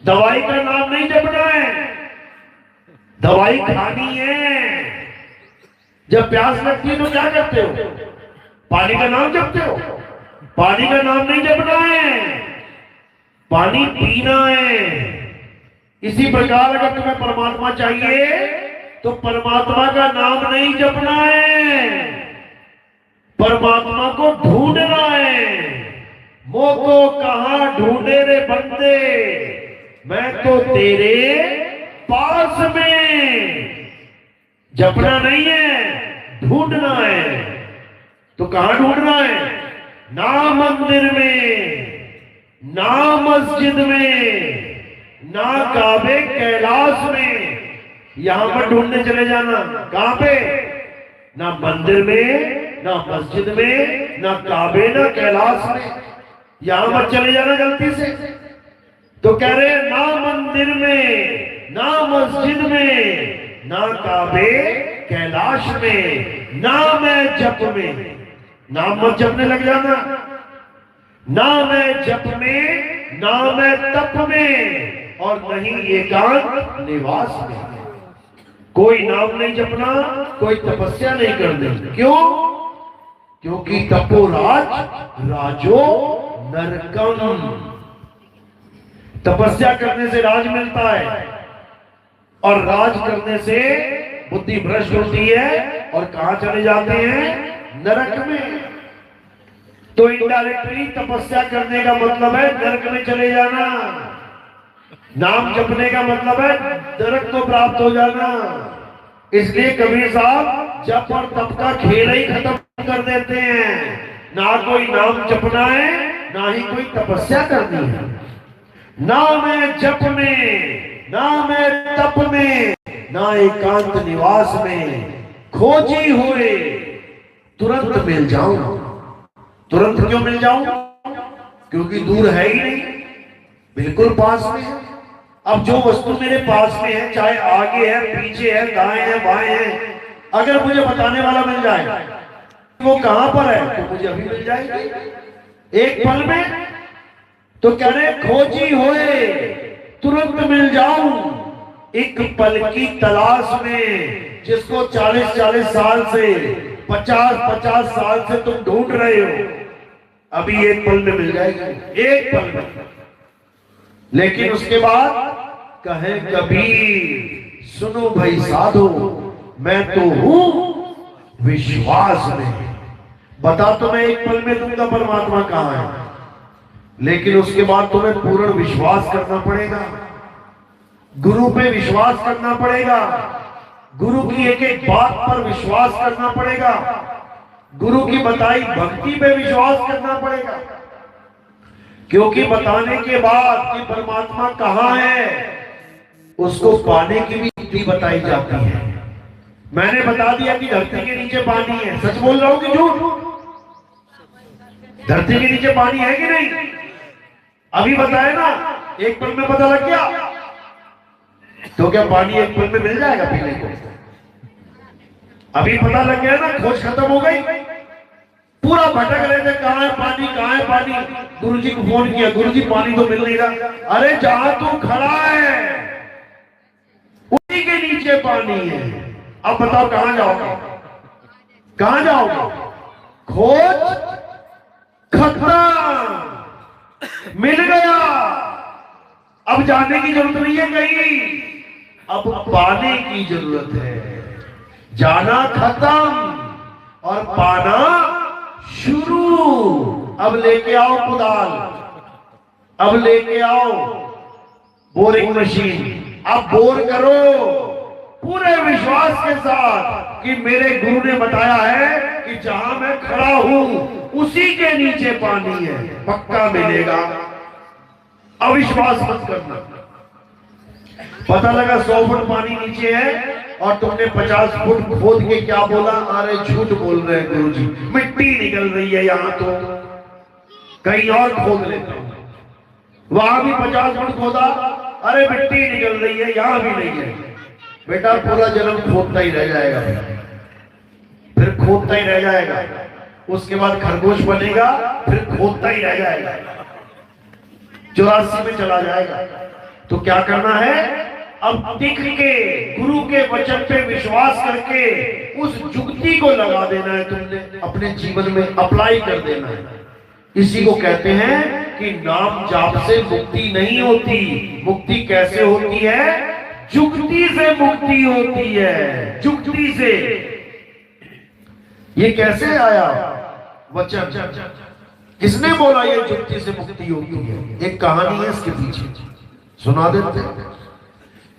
दवाई का नाम नहीं जपना है, दवाई खानी है। जब प्यास लगती है तो क्या करते हो? पानी का नाम जपते हो। पानी का नाम नहीं जपना है, पानी पीना है। इसी प्रकार अगर तुम्हें परमात्मा चाहिए तो परमात्मा का नाम नहीं जपना है, परमात्मा को ढूंढना है। मोको कहां ढूंढे रे बंदे, मैं तो तेरे पास में। जपना नहीं है, ढूंढना है। तो कहां ढूंढना है? ना मंदिर में, ना मस्जिद में, ना काबे कैलाश में। यहां पर ढूंढने चले जाना। कहां पे? ना मंदिर में, ना मस्जिद में, ना काबे, ना कैलाश में। यहां मत चले जाना गलती से। तो कह रहे ना मंदिर में, ना मस्जिद में, ना काबे कैलाश में, ना मैं जप में। नाम मत जपने लग जाना। ना मैं जप में, ना मैं तप में, और नहीं एकांत निवास में। कोई नाम नहीं जपना, कोई तपस्या नहीं करनी। क्यों? क्योंकि तपो राज राजो नरकम। तपस्या करने से राज मिलता है, और राज करने से बुद्धि भ्रष्ट होती है, और कहां चले जाते हैं? नरक में। तो इनडायरेक्टली तपस्या करने का मतलब है नरक में चले जाना। नाम जपने का मतलब है नरक को प्राप्त हो जाना। इसलिए कबीर साहब जप और तप का खेल ही खत्म कर देते हैं। ना कोई नाम जपना है, ना ही कोई तपस्या करनी है। ना मैं जप में, ना मैं तप में, ना एकांत निवास में, खोजी हुए तुरंत मिल जाऊं। तुरंत क्यों मिल जाऊं? क्योंकि दूर है ही नहीं, बिल्कुल पास में है। अब जो वस्तु मेरे पास में है, चाहे आगे है, पीछे है, दाएं है, बाएं है, अगर मुझे बताने वाला मिल जाए वो कहां पर है, तो मुझे अभी मिल जाएगी एक पल में। तो कह रहे खोजी हुए तुरंत मिल जाऊं, एक पल की तलाश में। जिसको 40-40 साल से, 50-50 साल से तुम ढूंढ रहे हो, अभी एक पल में मिल जाएगी, एक पल में। लेकिन उसके बाद कहे कबीर सुनो भाई साधो, मैं तो हूं विश्वास में। बता तो मैं एक पल में दूंगा परमात्मा कहां है, लेकिन उसके बाद तुम्हें पूर्ण विश्वास करना पड़ेगा। गुरु पे विश्वास करना पड़ेगा, गुरु की एक एक बात पर विश्वास करना पड़ेगा, गुरु की बताई भक्ति पे विश्वास करना पड़ेगा। क्योंकि बताने के बाद कि परमात्मा कहां है, उसको पाने की भी विधि बताई जाती है। मैंने बता दिया कि धरती के नीचे पानी है, सच बोल रहा हूं कि झूठ? धरती के नीचे पानी है कि नहीं? अभी बताया ना, एक पल में पता लग गया। तो क्या पानी एक पल में मिल जाएगा पीने को? अभी पता लग गया ना, खोज खत्म हो गई। पूरा भटक रहे थे, कहां है पानी, कहां है पानी। गुरुजी को फोन किया, गुरुजी पानी तो मिल नहीं रहा। अरे जहां तू खड़ा है उसी के नीचे पानी है। अब बताओ कहां जाओगे, कहां जाओगे? खोज खत्म, मिल गया। अब जाने की जरूरत नहीं है कहीं, अब पाने की जरूरत है। जाना खत्म और पाना शुरू। अब लेके आओ कुदाल, अब लेके आओ बोरिंग मशीन, अब बोर करो पूरे विश्वास के साथ कि मेरे गुरु ने बताया है कि जहां मैं खड़ा हूं उसी के नीचे पानी है, पक्का मिलेगा। अविश्वास मत करना। पता लगा 100 फुट पानी नीचे है और तुमने 50 फुट खोद के क्या बोला? अरे झूठ बोल रहे हैं गुरुजी, मिट्टी निकल रही है यहां, तो कहीं और खोद लेता हूं। वहां भी 50 फुट खोदा, अरे मिट्टी निकल रही है, यहां भी नहीं है। बेटा पूरा जन्म खोदता ही रह जाएगा, फिर खोदता ही रह जाएगा। उसके बाद खरगोश बनेगा, फिर खोदता ही रह जाएगा, 84 में चला जाएगा। तो क्या करना है? अब टिक के गुरु के वचन पे विश्वास करके उस जुगती को लगा देना है, तुमने अपने जीवन में अप्लाई कर देना है। इसी को कहते हैं कि नाम जाप से मुक्ति नहीं होती। मुक्ति कैसे होती है? जुगती से मुक्ति होती है, जुगती से। ये कैसे आया वचन? किसने बोला ये जुगती से मुक्ति होती है? एक कहानी है इसके पीछे, सुना देते हैं।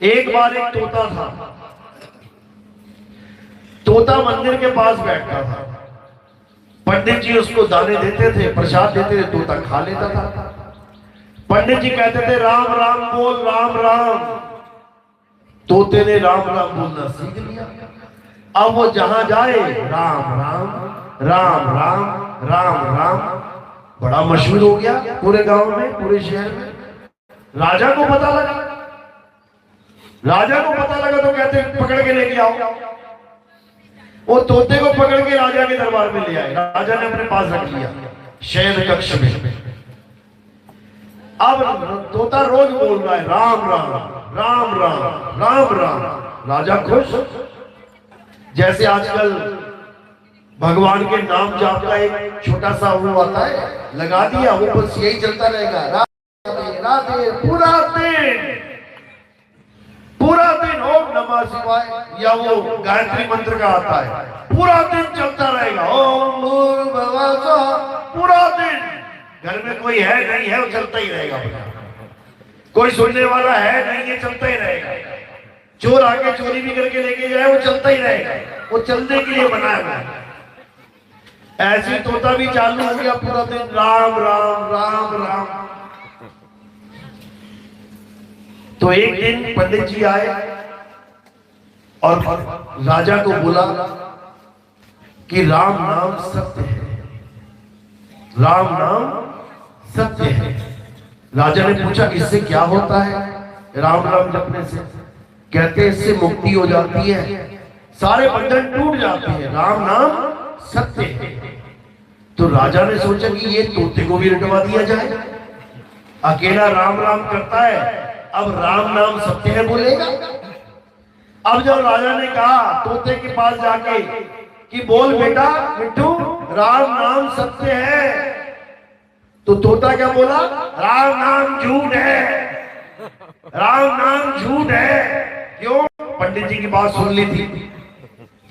एक बार एक तोता था। तोता मंदिर के पास बैठता था। पंडित जी उसको दाने देते थे, प्रसाद देते थे, तोता खा लेता था। पंडित जी कहते थे राम राम बोल, राम राम। तोते ने राम राम बोलना सीख लिया। अब वो जहां जाए राम राम राम राम राम राम, बड़ा मशहूर हो गया पूरे गांव में, पूरे शहर में। राजा को पता लगा, राजा को पता लगा तो कहते पकड़ के लेके आओ। वो तोते को पकड़ के राजा के दरबार में ले आए, राजा ने अपने पास रख लिया शयन कक्ष में। अब तोता रोज बोल रहा है राम राम राम राम राम राम। राजा खुश, जैसे आजकल भगवान के नाम जाप का एक छोटा सा वो आता है, लगा दिया, वो बस यही चलता रहेगा राधे राधे पूरा दिन ओम नमः शिवाय, या वो गायत्री मंत्र का आता है, पूरा दिन चलता रहेगा ओम भूर्भुवः स्वः, पूरा दिन। घर में कोई है नहीं है, वो चलता ही रहेगा। कोई सुनने वाला है नहीं, ये चलता ही रहेगा। चोर आके चोरी भी करके लेके जाए, वो चलता ही रहेगा, वो चलने के लिए बनाया हुआ है। ऐसी तोता भी चालू हो गया, पूरा दिन राम राम राम राम। तो एक दिन पंडित जी आए और राजा को बोला कि राम नाम सत्य है, राम नाम सत्य है। राजा ने पूछा इससे क्या होता है राम नाम जपने से? कहते इससे मुक्ति हो जाती है, सारे बंधन टूट जाते हैं, राम नाम सत्य है। तो राजा ने सोचा कि ये तोते को भी रटवा दिया जाए, अकेला राम राम करता है, अब राम नाम सत्य है बोलेगा। अब जब राजा ने कहा तोते के पास जाके कि बोल बेटा मिट्टू राम नाम सत्य है, तो तोता क्या बोला? राम नाम झूठ है, राम नाम झूठ है। क्यों? पंडित जी की बात सुन ली थी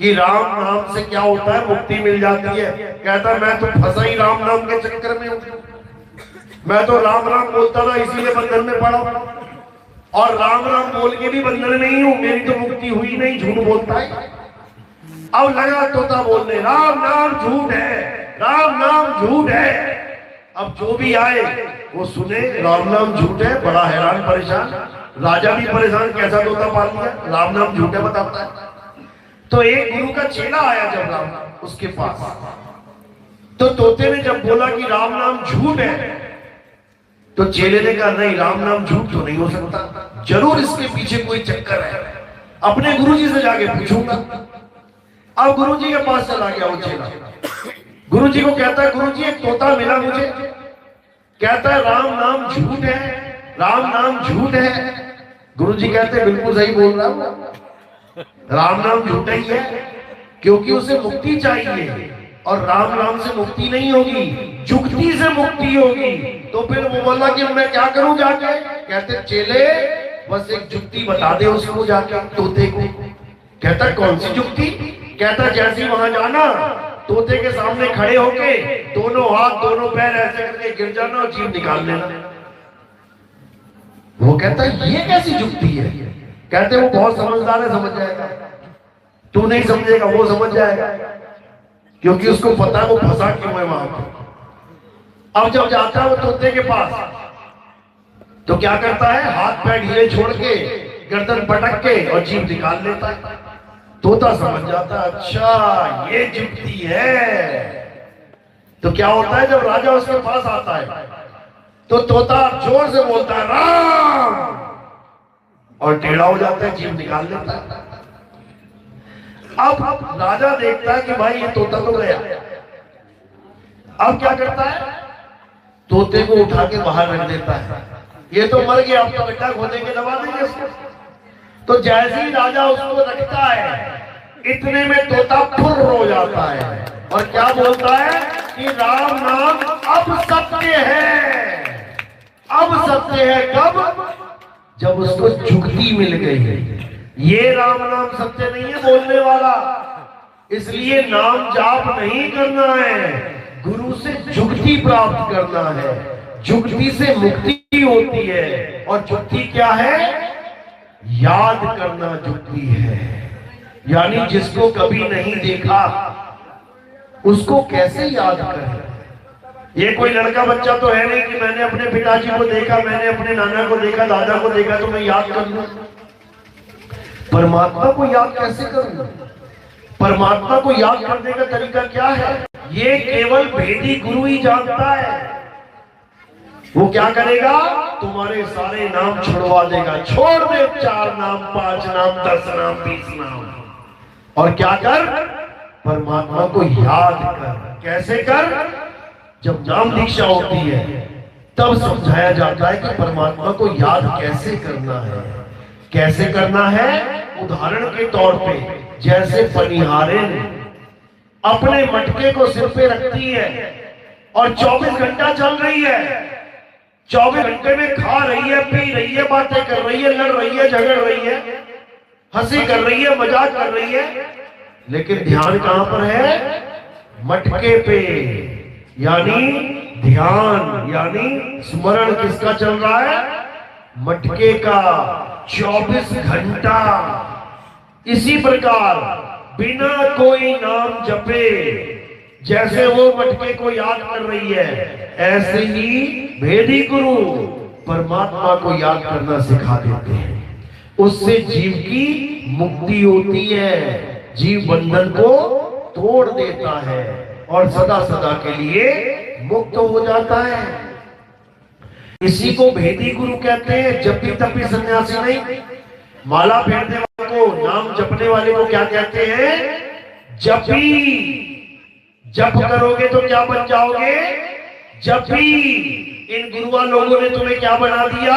कि राम नाम से क्या होता है, मुक्ति मिल जाती है। कहता मैं तो फंसा ही राम नाम के चक्कर में हूं, मैं तो राम राम बोलता था इसीलिए बंधन में पड़ा, और राम राम बोल के भी बंधन में ही हूं, मेरी तो मुक्ति हुई नहीं, झूठ बोलता है। अब लगा तोता बोलने राम नाम झूठ है, राम नाम झूठ है। अब जो भी आए वो सुने राम नाम झूठ है, बड़ा हैरान परेशान, राजा भी परेशान, कैसा तोता पाल लिया, राम नाम झूठ है बताता है। तो एक गुरु का चेला आया जब राम उसके पास, तो तोते ने जब बोला कि राम नाम झूठ है, तो चेले ने कहा नहीं राम नाम झूठ तो नहीं हो सकता, जरूर इसके पीछे कोई चक्कर है, अपने गुरुजी से जाके पूछूंगा। अब गुरुजी के पास चला गया वो चेला, गुरुजी को कहता है गुरुजी एक तोता मिला मुझे, कहता है राम नाम झूठ है, राम नाम झूठ है। गुरुजी कहते हैं बिल्कुल सही बोल रहा हूं, राम नाम झूठा ही है, क्योंकि उसे मुक्ति चाहिए और राम नाम से मुक्ति नहीं होगी, जुक्ति से मुक्ति होगी। तो फिर वो बोला कि मैं क्या करूं जाके? कहते चेले बस एक जुक्ति बता दे उसको जाके, तोते को। कहता कौन सी जुक्ति? कहता जैसे वहां जाना, तोते के सामने खड़े होके दोनों हाथ दोनों पैर ऐसे करके गिर जाना और जीभ निकाल लेना। वो कहता ये कैसी जुक्ति है? कहते वो बहुत समझदार है, समझ जाएगा, तू नहीं समझेगा वो समझ जाएगा, क्योंकि उसको पता है वो फंसा क्यों है वहां पर। अब जब जाता है वो तोते के पास, तो क्या करता है, हाथ पैर ढीले छोड़ के गर्दन पटक के और जीभ निकाल लेता है। तोता समझ जाता है अच्छा ये जुक्ति है। तो क्या होता है जब राजा उसके पास आता है तो तोता जोर से बोलता है राम, और टेढ़ा हो जाता है, जीभ निकाल लेता है। अब राजा देखता है कि भाई ये तोता तो गया, अब क्या करता है, तोते को उठा के बाहर रख देता है, ये तो मर गया, अब तो गड्ढा खोदेंगे दबा देंगे उसको। तो जैसे ही राजा उसको रखता है, इतने में तोता फुर्र हो जाता है और क्या बोलता है कि राम नाम अब सत्य है। अब सत्य है कब? जब उसको जुक्ति मिल गई। ये राम नाम सत्य नहीं है बोलने वाला, इसलिए नाम जाप नहीं करना है, गुरु से जुक्ति प्राप्त करना है। जुक्ति से मुक्ति होती है, और जुक्ति क्या है? याद करना जुक्ति है। यानी जिसको कभी नहीं देखा उसको कैसे याद करें? ये कोई लड़का बच्चा तो है नहीं कि मैंने अपने पिताजी को देखा, मैंने अपने नाना को देखा, दादा को देखा तो मैं याद कर लूं। परमात्मा को याद कैसे करूं? परमात्मा को याद करने का तरीका क्या है? ये केवल भेदी गुरु ही जानता है। वो क्या करेगा? तुम्हारे सारे नाम छुड़वा देगा। छोड़ दे 4 नाम, 5 नाम, 10 नाम, 20 नाम, और क्या कर? परमात्मा को याद कर। कैसे कर? जब नाम दीक्षा होती है तब समझाया जाता है कि परमात्मा को याद कैसे करना है। कैसे करना है? उदाहरण के तौर पे जैसे पनिहारिन अपने मटके को सिर पे रखती है और 24 घंटा चल रही है, 24 घंटे में खा रही है, पी रही है, बातें कर रही है, लड़ रही है, झगड़ रही है, हंसी कर रही है, मजाक कर रही है, लेकिन ध्यान कहां पर है? मटके पे। यानी ध्यान यानी स्मरण किसका चल रहा है? मटके का 24 घंटा। इसी प्रकार बिना कोई नाम जपे जैसे वो मटके को याद कर रही है, ऐसे ही भेदी गुरु परमात्मा को याद करना सिखा देते हैं। उससे जीव की मुक्ति होती है, जीव बंधन को तोड़ देता है और सदा सदा के लिए मुक्त हो जाता है। इसी को भेदी गुरु कहते हैं, जपी तपी सन्यासी नहीं। माला फेरने वाले को, नाम जपने वाले को क्या कहते हैं? जपी। जप करोगे तो क्या बन जाओगे? जपी। इन गुरुआ लोगों ने तुम्हें क्या बना दिया?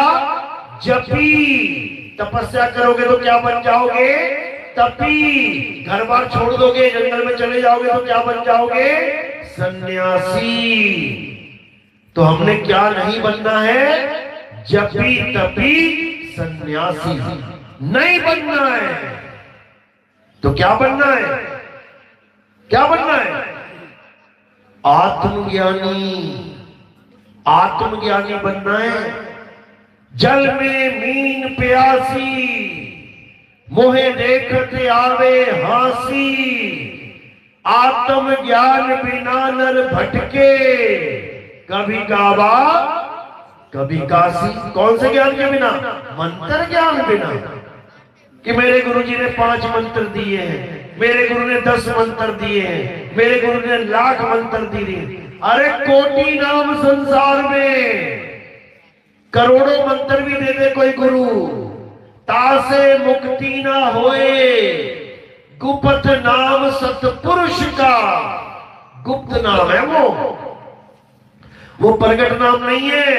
जपी। तपस्या करोगे तो क्या बन जाओगे? तपी। घर बार छोड़ दोगे, जंगल में चले जाओगे तो क्या बन जाओगे? सन्यासी। तो हमने क्या नहीं बनना है? जपी तपी सन्यासी नहीं बनना है। तो क्या बनना है? क्या बनना है? आत्मज्ञानी। आत्मज्ञानी बनना है। जल में मीन प्यासी, मोहे देखते आवे हासी, आत्म ज्ञान बिना नर भटके, कभी काबा कभी काशी। कौन से ज्ञान के बिना? मंत्र ज्ञान बिना। कि मेरे गुरुजी ने 5 मंत्र दिए हैं, मेरे गुरु ने 10 मंत्र दिए हैं, मेरे गुरु ने 1,00,000 मंत्र दिए। अरे कोटि नाम संसार में, करोड़ों मंत्र भी दे दे कोई गुरु, तासे मुक्ति ना होए। गुप्त नाम सतपुरुष का। गुप्त नाम है वो प्रगट नाम नहीं है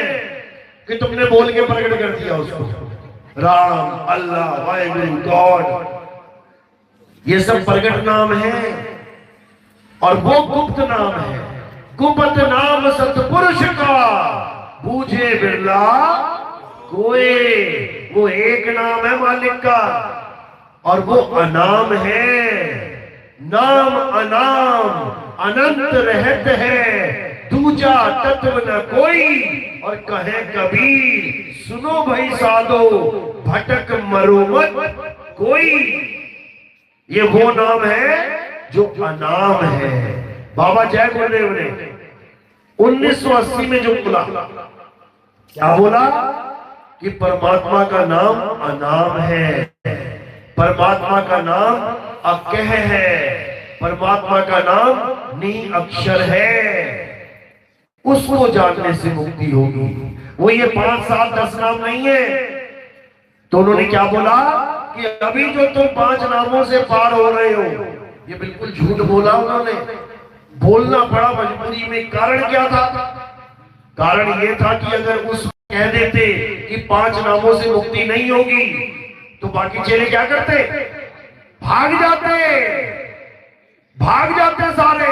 कि तुमने बोल के प्रकट कर दिया उसको। राम, अल्लाह, वाहिगुरु, गॉड, ये सब प्रगट नाम है और वो गुप्त नाम है। गुप्त नाम सतपुरुष का, बूझे बिरला कोई। वो एक नाम है मालिक का और वो अनाम है। नाम अनाम अनंत रहत है, दूजा तत्व न कोई। और कहे कबीर सुनो भाई साधो, भटक मरो मत कोई। ये वो नाम है जो अनाम है। बाबा जय गुरुदेव ने 1980 में जो बोला, क्या बोला? कि परमात्मा का नाम अनाम है, परमात्मा का नाम अकह है, परमात्मा का नाम नी अक्षर है। उसको जानने से मुक्ति होगी। वो ये 5, 7, 10 नाम नहीं है। तो उन्होंने क्या बोला कि अभी जो तुम 5 नामों से पार हो रहे हो, ये बिल्कुल झूठ बोला उन्होंने। बोलना पड़ा मजबूरी में। कारण क्या था? कारण ये था कि अगर उस कह देते कि 5 नामों से मुक्ति नहीं होगी तो बाकी चेले क्या करते? भाग जाते सारे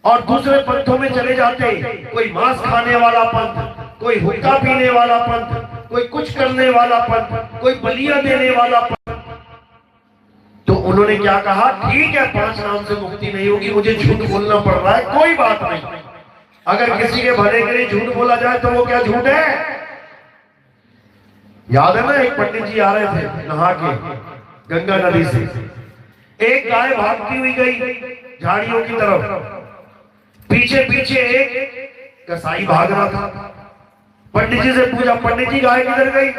और दूसरे पंथों में चले जाते। कोई मांस खाने वाला पंथ, कोई हुक्का पीने वाला पंथ, कोई कुछ करने वाला पंथ, कोई बलियां देने वाला पंथ। तो उन्होंने क्या कहा? ठीक है, 5 नाम से मुक्ति नहीं होगी, मुझे झूठ बोलना पड़ रहा है, कोई बात नहीं। अगर किसी के भले के लिए झूठ बोला जाए तो वो क्या झूठ है? याद है ना, एक पंडित जी आ रहे थे नहा के गंगा नदी से। एक गाय भागती हुई गई झाड़ियों की तरफ, पीछे पीछे एक कसाई भाग रहा था। पंडित जी से पूछा, पंडित जी गाय किधर गई?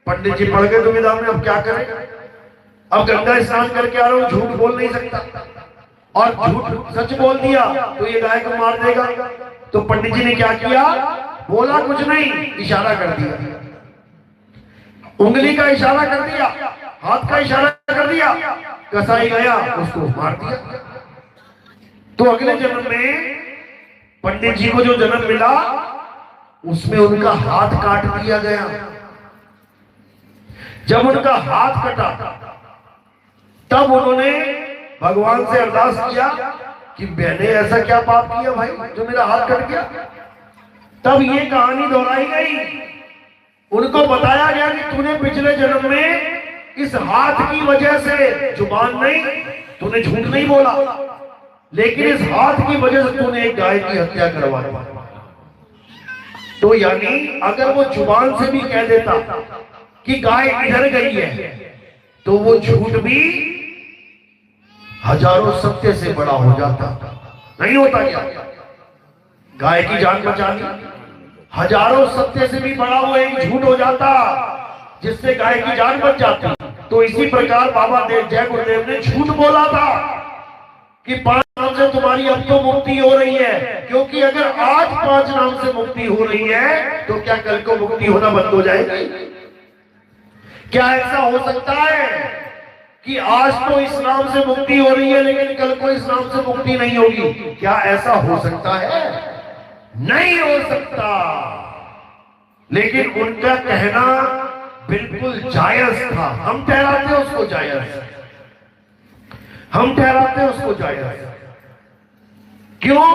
पंडित जी पड़ गए दुविधा में, अब क्या करें? अब गंगा स्नान करके आ रहा हूं, झूठ बोल नहीं सकता, और झूठ सच बोल दिया तो ये गाय को मार देगा। तो पंडित जी ने क्या किया? बोला कुछ नहीं, इशारा कर दिया, उंगली का इशारा कर दिया, हाथ का इशारा कर दिया, कसाई गया, उसको मार दिया। तो अगले जन्म में पंडित जी को जो जन्म मिला उसमें उनका हाथ काट दिया गया। जब उनका हाथ कटा तब उन्होंने भगवान से अरदास किया कि मैंने ऐसा क्या पाप किया भाई जो मेरा हाथ कट गया। तब ये कहानी दोहराई गई, उनको बताया गया कि तूने पिछले जन्म में इस हाथ की वजह से, जुबान नहीं, तूने झूठ नहीं बोला, लेकिन इस हाथ की वजह से तूने एक गाय की हत्या करवा दी। तो यानी अगर वो जुबान से भी कह देता कि गाय इधर गई है तो वो झूठ भी हजारों सत्य से बड़ा हो जाता। नहीं होता क्या? गाय की जान बचा ली, हजारों सत्य से भी बड़ा वो एक झूठ हो जाता जिससे गाय की जान बच जाती। तो इसी प्रकार बाबा जय गुरुदेव ने झूठ बोला था कि 5 नाम से तुम्हारी अब तो मुक्ति हो रही है, क्योंकि अगर आज 5 नाम से मुक्ति हो रही है तो क्या कल को मुक्ति होना बंद हो जाएगी? क्या ऐसा हो सकता है कि आज तो इस नाम से मुक्ति हो रही है लेकिन कल को इस नाम से मुक्ति नहीं होगी? क्या ऐसा हो सकता है? नहीं हो सकता। लेकिन उनका कहना बिल्कुल जायज था। हम ठहराते उसको जायज, हम ठहराते उसको जायज। क्यों?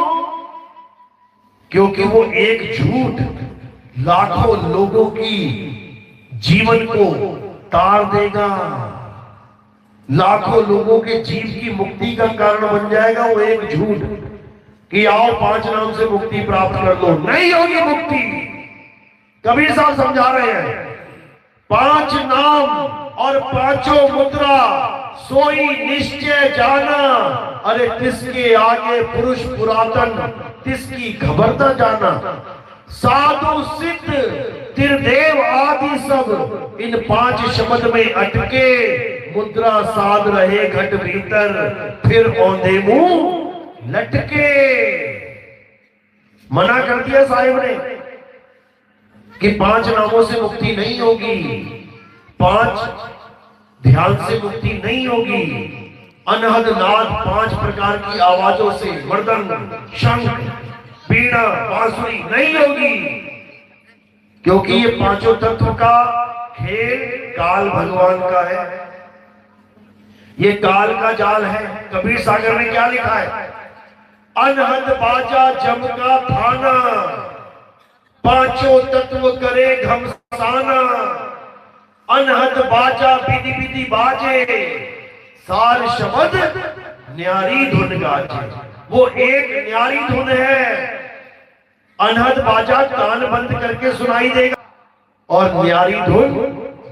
क्योंकि वो एक झूठ लाखों लोगों की जीवन को तार देगा, लाखों लोगों के जीव की मुक्ति का कारण बन जाएगा वो एक झूठ कि आओ 5 नाम से मुक्ति प्राप्त कर लो। नहीं होगी मुक्ति। कबीर साहब समझा रहे हैं 5 नाम और 5 मुद्रा सोई निश्चय जाना, अरे तिसके आगे पुरुष पुरातन तिसकी खबर न जाना। साधु सिद्ध त्रिदेव आदि सब इन 5 शब्द में अटके, मुद्रा साध रहे घट भीतर फिर औंधे मुंह लटके। मना कर दिया साहिब ने कि 5 नामों से मुक्ति नहीं होगी, 5 ध्यान से मुक्ति नहीं होगी। अनहद नाद 5 प्रकार की आवाजों से, मृदंग, शंख, बीड़ा, बांसुरी नहीं होगी, क्योंकि ये 5 तत्व का खेल काल भगवान का है, ये काल का जाल है। कबीर सागर ने क्या लिखा है? अनहद बाजा जम का थाना, 5 तत्व करे घमसाना। अनहद बाजा विधि विधि बाजे, सार शब्द न्यारी धुन गाजे। वो एक न्यारी धुन है। अनहद बाजा कान बंद करके सुनाई देगा और न्यारी धुन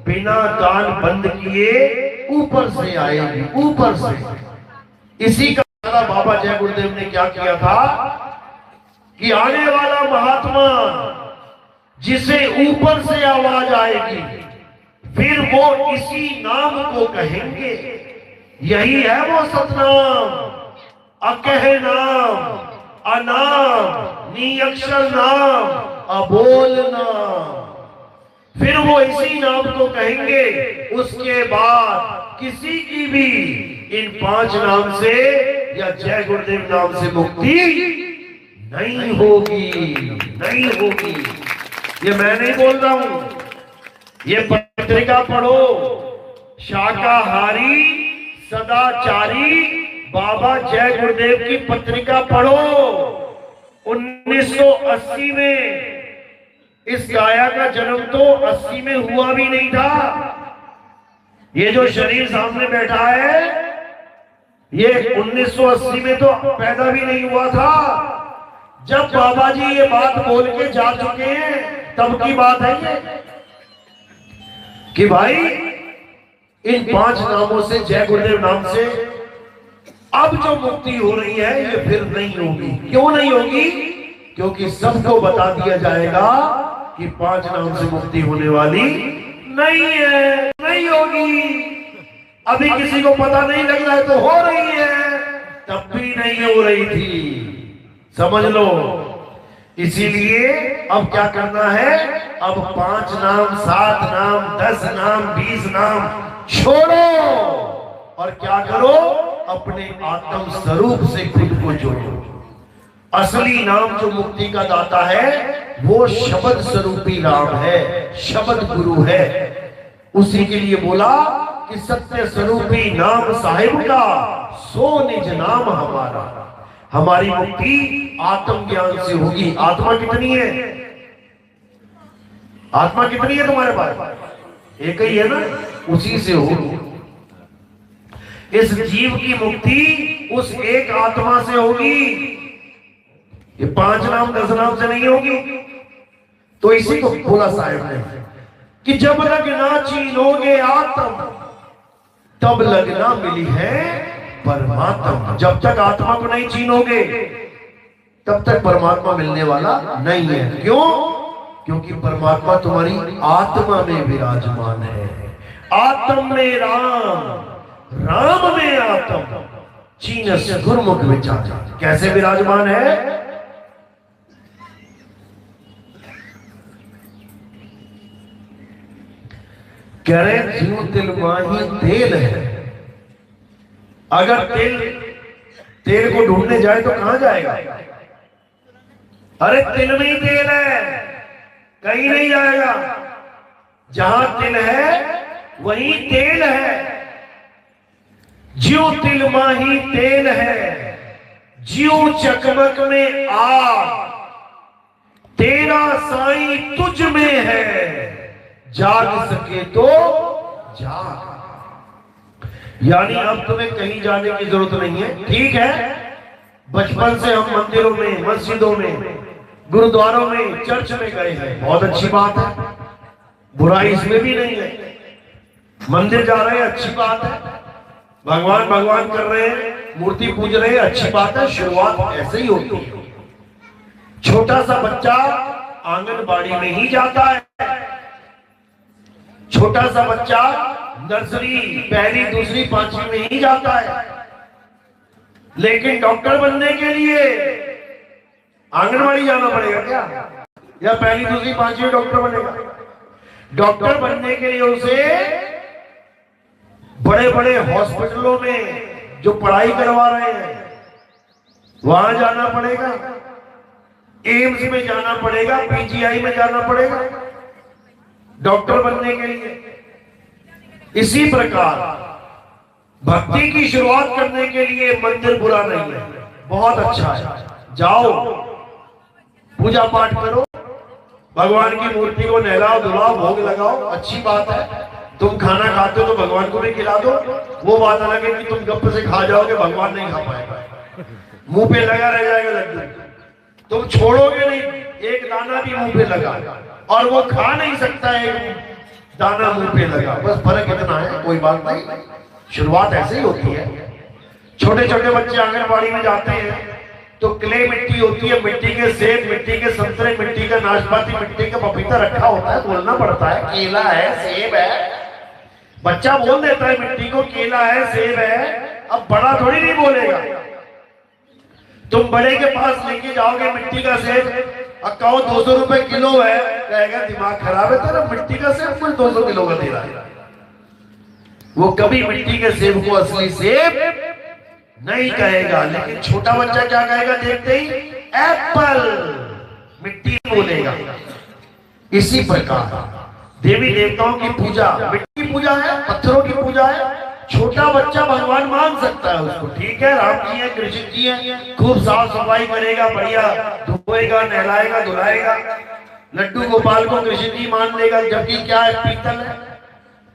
बिना कान बंद किए ऊपर से आएगी, ऊपर से। इसी का बाबा जय गुरुदेव ने क्या किया था कि आने वाला महात्मा जिसे ऊपर से आवाज आएगी फिर वो इसी नाम को कहेंगे। यही है वो सतनाम, अकह नाम, अनाम, निअक्षर नाम, अबोल नाम। फिर वो इसी नाम को कहेंगे। उसके बाद किसी की भी इन 5 नाम से या जय गुरुदेव नाम से मुक्ति नहीं होगी, नहीं होगी। ये मैं नहीं बोल रहा हूं, ये पत्रिका पढ़ो। शाकाहारी सदाचारी बाबा जय गुरुदेव की पत्रिका पढ़ो। 1980 में इस गाया का जन्म तो 80 में हुआ भी नहीं था। ये जो शरीर सामने बैठा है ये 1980 में तो पैदा भी नहीं हुआ था। जब बाबा जी ये बात बोल के जा चुके हैं तब की बात है ये कि भाई इन 5 नामों से, जय गुरुदेव नाम से अब जो मुक्ति हो रही है ये फिर नहीं होगी। क्यों नहीं होगी? क्योंकि सबको बता दिया जाएगा कि 5 नाम से मुक्ति होने वाली नहीं है, नहीं होगी। अभी किसी को पता नहीं लग रहा है तो हो रही है, तब भी नहीं हो रही थी। समझ लो, इसीलिए अब क्या करना है, अब 5 नाम, 7 नाम, 10 नाम, 20 नाम छोड़ो और क्या करो, अपने आत्म स्वरूप से खुद को जोड़ो। असली नाम जो मुक्ति का दाता है वो शब्द स्वरूपी राम है, शब्द गुरु है। उसी के लिए बोला कि सत्य स्वरूपी नाम साहिब का, सो निज नाम हमारा। हमारी मुक्ति आत्म ज्ञान से होगी। आत्मा कितनी है? आत्मा कितनी है तुम्हारे पास? एक ही है ना, उसी से होगी। इस जीव की मुक्ति उस एक आत्मा से होगी, ये 5 नाम 10 नाम से नहीं होगी। तो इसी को बोला साहिब ने कि जब लगना चीनोगे आत्म, तब लगना मिली है परमात्मा। जब तक आत्मा को नहीं चीनोगे तब तक परमात्मा मिलने वाला नहीं है। क्यों? क्योंकि परमात्मा तुम्हारी आत्मा में विराजमान है। आत्म में राम, राम में आत्म, चीनस गुरुमुख विचार। कैसे विराजमान है? कह रहे जीव तिल माही तेल है। अगर तेल को ढूंढने जाए तो कहां जाएगा? अरे तिल में ही तेल है, कहीं नहीं जाएगा। जहां तिल है वहीं तेल है। ज्यों तिल माही तेल है, ज्यों चकमक में आग, तेरा साईं तुझ में है, जाग सके तो जाग। यानी अब तुम्हें कहीं जाने की जरूरत नहीं है। ठीक है, बचपन से हम मंदिरों में, मस्जिदों में, गुरुद्वारों में, चर्च में गए हैं, बहुत अच्छी बात है, बुराई इसमें भी नहीं है। मंदिर जा रहे हैं, अच्छी बात है, भगवान भगवान कर रहे हैं, मूर्ति पूज रहे हैं, अच्छी बात है। शुरुआत ऐसे ही होती है। छोटा सा बच्चा आंगनबाड़ी में ही जाता है, छोटा सा बच्चा नर्सरी 1, 2, 5वीं में ही जाता है। लेकिन डॉक्टर बनने के लिए आंगनबाड़ी जाना पड़ेगा क्या? या 1, 2, 5वीं डॉक्टर बनेगा? डॉक्टर बनने के लिए उसे बड़े बड़े हॉस्पिटलों में जो पढ़ाई करवा रहे हैं वहां जाना पड़ेगा, एम्स में जाना पड़ेगा, पीजीआई में जाना पड़ेगा डॉक्टर बनने के लिए। इसी प्रकार भक्ति की शुरुआत करने के लिए मंदिर बुरा नहीं है, बहुत अच्छा है। जाओ, पूजा पाठ करो, भगवान की मूर्ति को नहलाओ धुलाओ, भोग लगाओ, अच्छी बात है। तुम खाना खाते हो तो भगवान को भी खिला दो। वो बात अलग है कि तुम गप से खा जाओगे, भगवान नहीं खा पाएगा, मुंह पे लगा रह जाएगा लड्डू। तुम छोड़ोगे नहीं, एक दाना भी मुंह पे लगा, और वो खा नहीं सकता है दाना मुंह पे लगा। बस फर्क इतना है, कोई बात नहीं। शुरुआत ऐसे ही होती है। छोटे छोटे बच्चे आंगनबाड़ी में जाते हैं तो क्ले मिट्टी होती है, मिट्टी के सेब, मिट्टी के संतरे, मिट्टी का नाशपाती, मिट्टी का पपीता रखा होता है, बोलना पड़ता है केला है, सेब है। बच्चा बोल देता है मिट्टी को केला है, सेब है। अब बड़ा थोड़ी नहीं बोलेगा। तुम बड़े के पास लेके जाओगे मिट्टी का सेब, अब कहो 200 रुपए किलो है, कहेगा दिमाग खराब है तेरा, मिट्टी का सेब कोई 200 किलो का दे रहा है। वो कभी मिट्टी के सेब को असली सेब नहीं कहेगा। लेकिन छोटा बच्चा क्या कहेगा देखते ही? एप्पल, मिट्टी बोलेगा। इसी प्रकार देवी देवताओं की पूजा मिट्टी की पूजा है, पत्थरों की पूजा है। छोटा बच्चा भगवान मान सकता है उसको, ठीक है, राम जी है, कृष्ण जी है, खूब साफ सफाई करेगा, बढ़िया धोएगा, नहलाएगा, धुलाएगा। लड्डू गोपाल को कृष्ण जी मान लेगा, जबकि क्या है, पीतल है।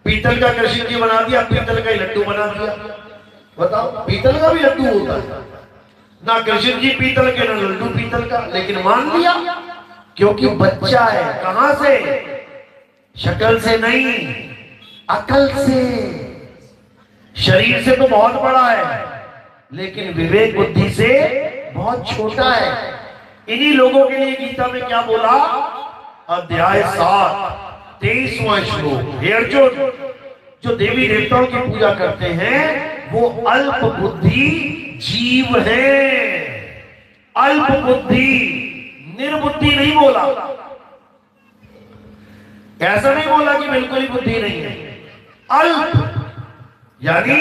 पीतल का कृष्ण जी बना दिया, पीतल का ही लड्डू बना दिया। बताओ, पीतल का भी लड्डू होता है ना? कृष्ण जी पीतल के, ना लड्डू पीतल का, लेकिन मान लिया क्योंकि बच्चा है। कहां से? शक्ल से नहीं, अकल से। शरीर से तो बहुत बड़ा है, लेकिन विवेक बुद्धि से बहुत छोटा है। इन्हीं लोगों के लिए गीता में क्या बोला? अध्याय 7 23वां श्लोक, हे अर्जुन, जो देवी देवताओं की पूजा करते हैं वो अल्प बुद्धि जीव है, अल्प बुद्धि निर्बुद्धि नहीं बोला, ऐसा नहीं बोला कि बिल्कुल ही बुद्धि नहीं है। अल्प यानी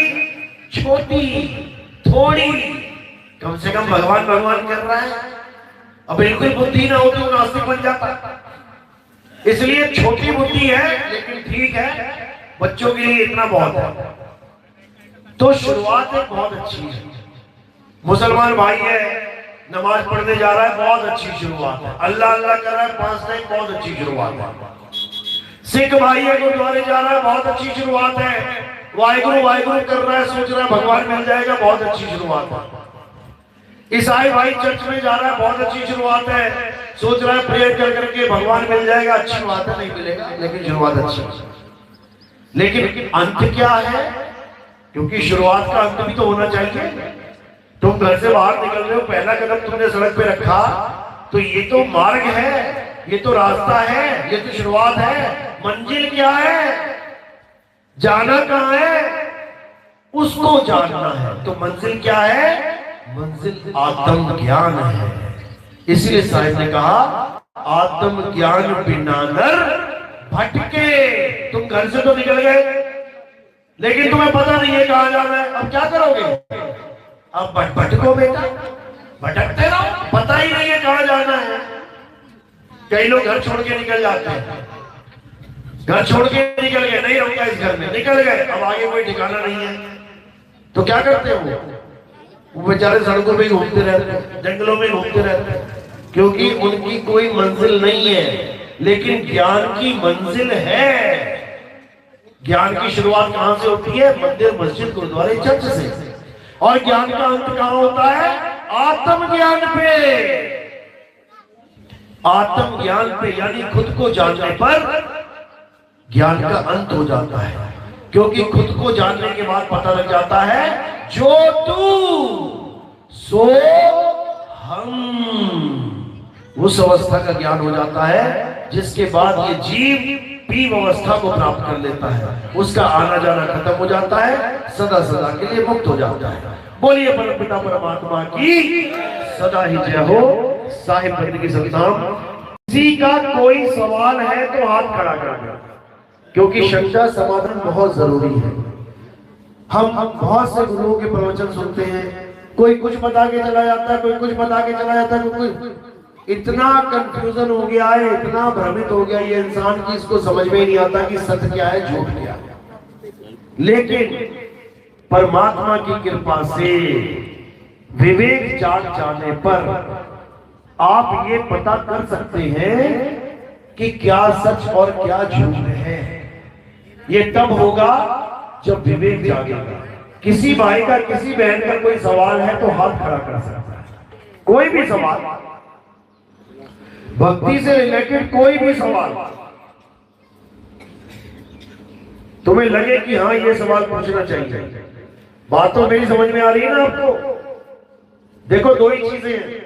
छोटी, थोड़ी, कम से कम भगवान भगवान कर रहा है। अब बिल्कुल बुद्धि ना हो तो नास्तिक बन जाता। इसलिए छोटी बुद्धि है लेकिन ठीक है, बच्चों के लिए इतना बहुत है। तो शुरुआत एक बहुत अच्छी है। मुसलमान भाई है, नमाज पढ़ने जा रहा है, बहुत अच्छी शुरुआत है। अल्लाह अल्लाह कर रहा है 5 टाइम, बहुत अच्छी शुरुआत है। सिख भाई है, गुरुद्वारे जा रहा है, बहुत अच्छी शुरुआत है। वाहिगुरु वाहिगुरु कर रहा है, सोच रहा है भगवान मिल जाएगा, बहुत अच्छी शुरुआत है। ईसाई भाई चर्च में जा रहा है, बहुत अच्छी शुरुआत है, सोच रहा है प्रेयर कर करके भगवान मिल जाएगा, अच्छी बात है, नहीं मिलेगा लेकिन शुरुआत अच्छी है। लेकिन अंत क्या है? क्योंकि शुरुआत का अंत भी तो होना चाहिए। तुम घर से बाहर निकल रहे हो, पहला कदम तुमने सड़क पे रखा, तो ये तो मार्ग है, ये तो रास्ता है, ये तो शुरुआत है। मंजिल क्या है? जाना कहां है? उसको जानना है। तो मंजिल क्या है? मंजिल आत्म ज्ञान है। इसलिए साहिब ने कहा आत्म ज्ञान बिना नर भटके। तुम घर से तो निकल गए, लेकिन तुम्हें पता नहीं है कहां जाना है। अब क्या करोगे? अब भटको बेटा, भटकते रहो, पता ही नहीं है कहां जाना है। कई लोग घर छोड़ के निकल जाते हैं, घर छोड़ के निकल गए, नहीं रहूंगा इस घर में, निकल गए, अब आगे कोई ठिकाना नहीं है। तो क्या करते हो? वो बेचारे सड़कों पे घूमते रहते हैं, जंगलों में घूमते रहते हैं, क्योंकि उनकी कोई मंजिल नहीं है। लेकिन ज्ञान की मंजिल है। ज्ञान की शुरुआत कहां से होती है? मंदिर, मस्जिद, गुरुद्वारे, चर्च से। और ज्ञान का अंत कहां होता है? आत्मज्ञान पे। आत्मज्ञान पे यानी खुद को जानने पर ज्ञान का अंत हो जाता है। क्योंकि खुद को जानने के बाद पता लग जाता है जो तू सो हम। उस अवस्था का ज्ञान हो जाता है जिसके बाद ये जीव पीव अवस्था को प्राप्त कर लेता है। उसका आना जाना खत्म हो जाता है, सदा सदा के लिए मुक्त हो जाता है। बोलिए परमपिता परमात्मा की सदा ही जय हो। साहिब भक्त की संतान, किसी का कोई सवाल है तो हाथ खड़ा कर दो, क्योंकि शंका समाधान बहुत जरूरी है। हम बहुत से गुरुओं के प्रवचन सुनते हैं, कोई कुछ बता के चला जाता है, कोई कुछ बता के चला जाता है, कोई इतना कंफ्यूजन हो गया है, इतना भ्रमित हो गया ये इंसान की इसको समझ में नहीं आता कि सत्य क्या है, झूठ क्या है। लेकिन परमात्मा की कृपा से विवेक जाग जाने पर आप ये पता कर सकते हैं कि क्या सच और क्या झूठ है। ये तब होगा जब विवेक जागेगा। किसी भाई का, किसी बहन का कोई सवाल है तो हाथ खड़ा कर सकता है। कोई भी सवाल, भक्ति से रिलेटेड कोई भी सवाल तुम्हें लगे कि हाँ ये सवाल पूछना चाहिए। बात तो मेरी समझ में आ रही है ना आपको? देखो दो ही चीजें हैं,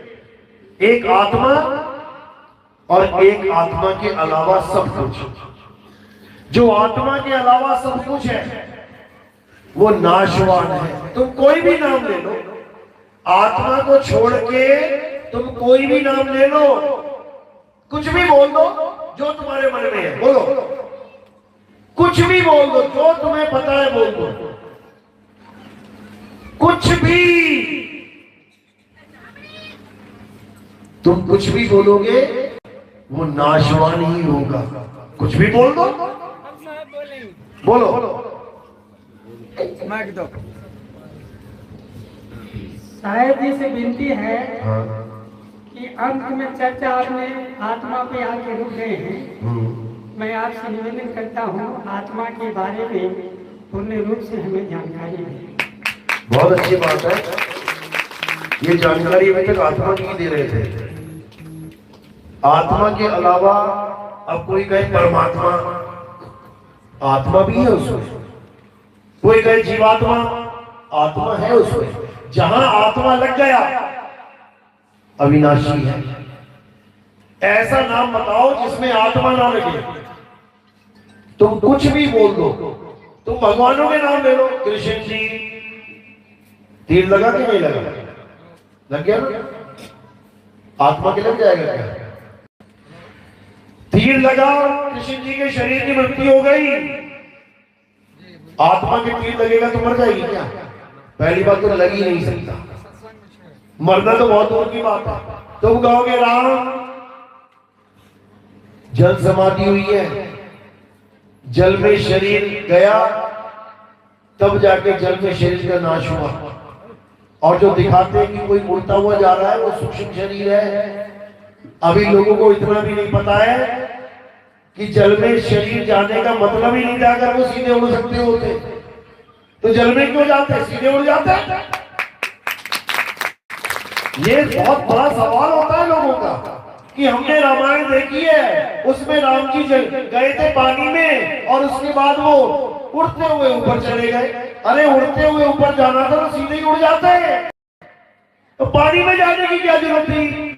एक आत्मा और एक आत्मा के अलावा सब कुछ। जो आत्मा के अलावा सब कुछ है वो नाशवान है। तुम कोई भी नाम ले लो, आत्मा को छोड़ के तुम कोई भी नाम ले लो, कुछ भी बोल दो जो तुम्हारे मन में है, बोलो। कुछ भी बोल दो, जो तुम्हें पता है बोल दो, कुछ भी। तुम कुछ भी बोलोगे वो नाशवान ही होगा। कुछ भी बोल दो, बोलो। साहेब जी से विनती है हाँ। कि अंत में चर्चा आपने आत्मा पे आके रुक गए हैं। मैं आपसे निवेदन करता हूँ आत्मा के बारे में पूर्ण रूप से हमें जानकारी दें। बहुत अच्छी बात है, ये जानकारी अभी तक आत्मा की दे रहे थे। आत्मा के अलावा अब कोई कहे परमात्मा, आत्मा भी है उसमें। कोई कहे जीवात्मा, आत्मा है उसमें। जहां आत्मा लग गया अविनाशी है। ऐसा नाम बताओ जिसमें आत्मा ना लगे। तुम कुछ भी बोल दो, तुम भगवानों के नाम ले लो, कृष्ण जी, तीर लगा कि नहीं लगा? लग गया ना? आत्मा के लग जाएगा क्या? तीर लगा, कृष्ण जी के शरीर की मृत्यु हो गई, आत्मा के तीर लगेगा तो मर जाएगी क्या? पहली बात तो लग ही नहीं सकता, मरना तो बहुत दूर की बात है। तुम कहोगे राम जल समाधि हुई है, जल में शरीर गया तब जाके जल में शरीर का नाश हुआ, और जो दिखाते हैं कि कोई उड़ता हुआ जा रहा है वो सूक्ष्म शरीर है। अभी लोगों को इतना भी नहीं पता है कि जल में शरीर जाने का मतलब ही नहीं था, अगर वो सीधे उड़ सकते होते तो जल में क्यों जाते, सीधे उड़ जाते। ये बहुत बड़ा सवाल होता है लोगों का कि हमने रामायण देखी है, उसमें राम जी गए थे पानी में और उसके बाद वो उड़ते हुए ऊपर चले गए। अरे उड़ते हुए ऊपर जाना था तो सीधे ही उड़ जाते, तो पानी में जाने की क्या जरूरत थी?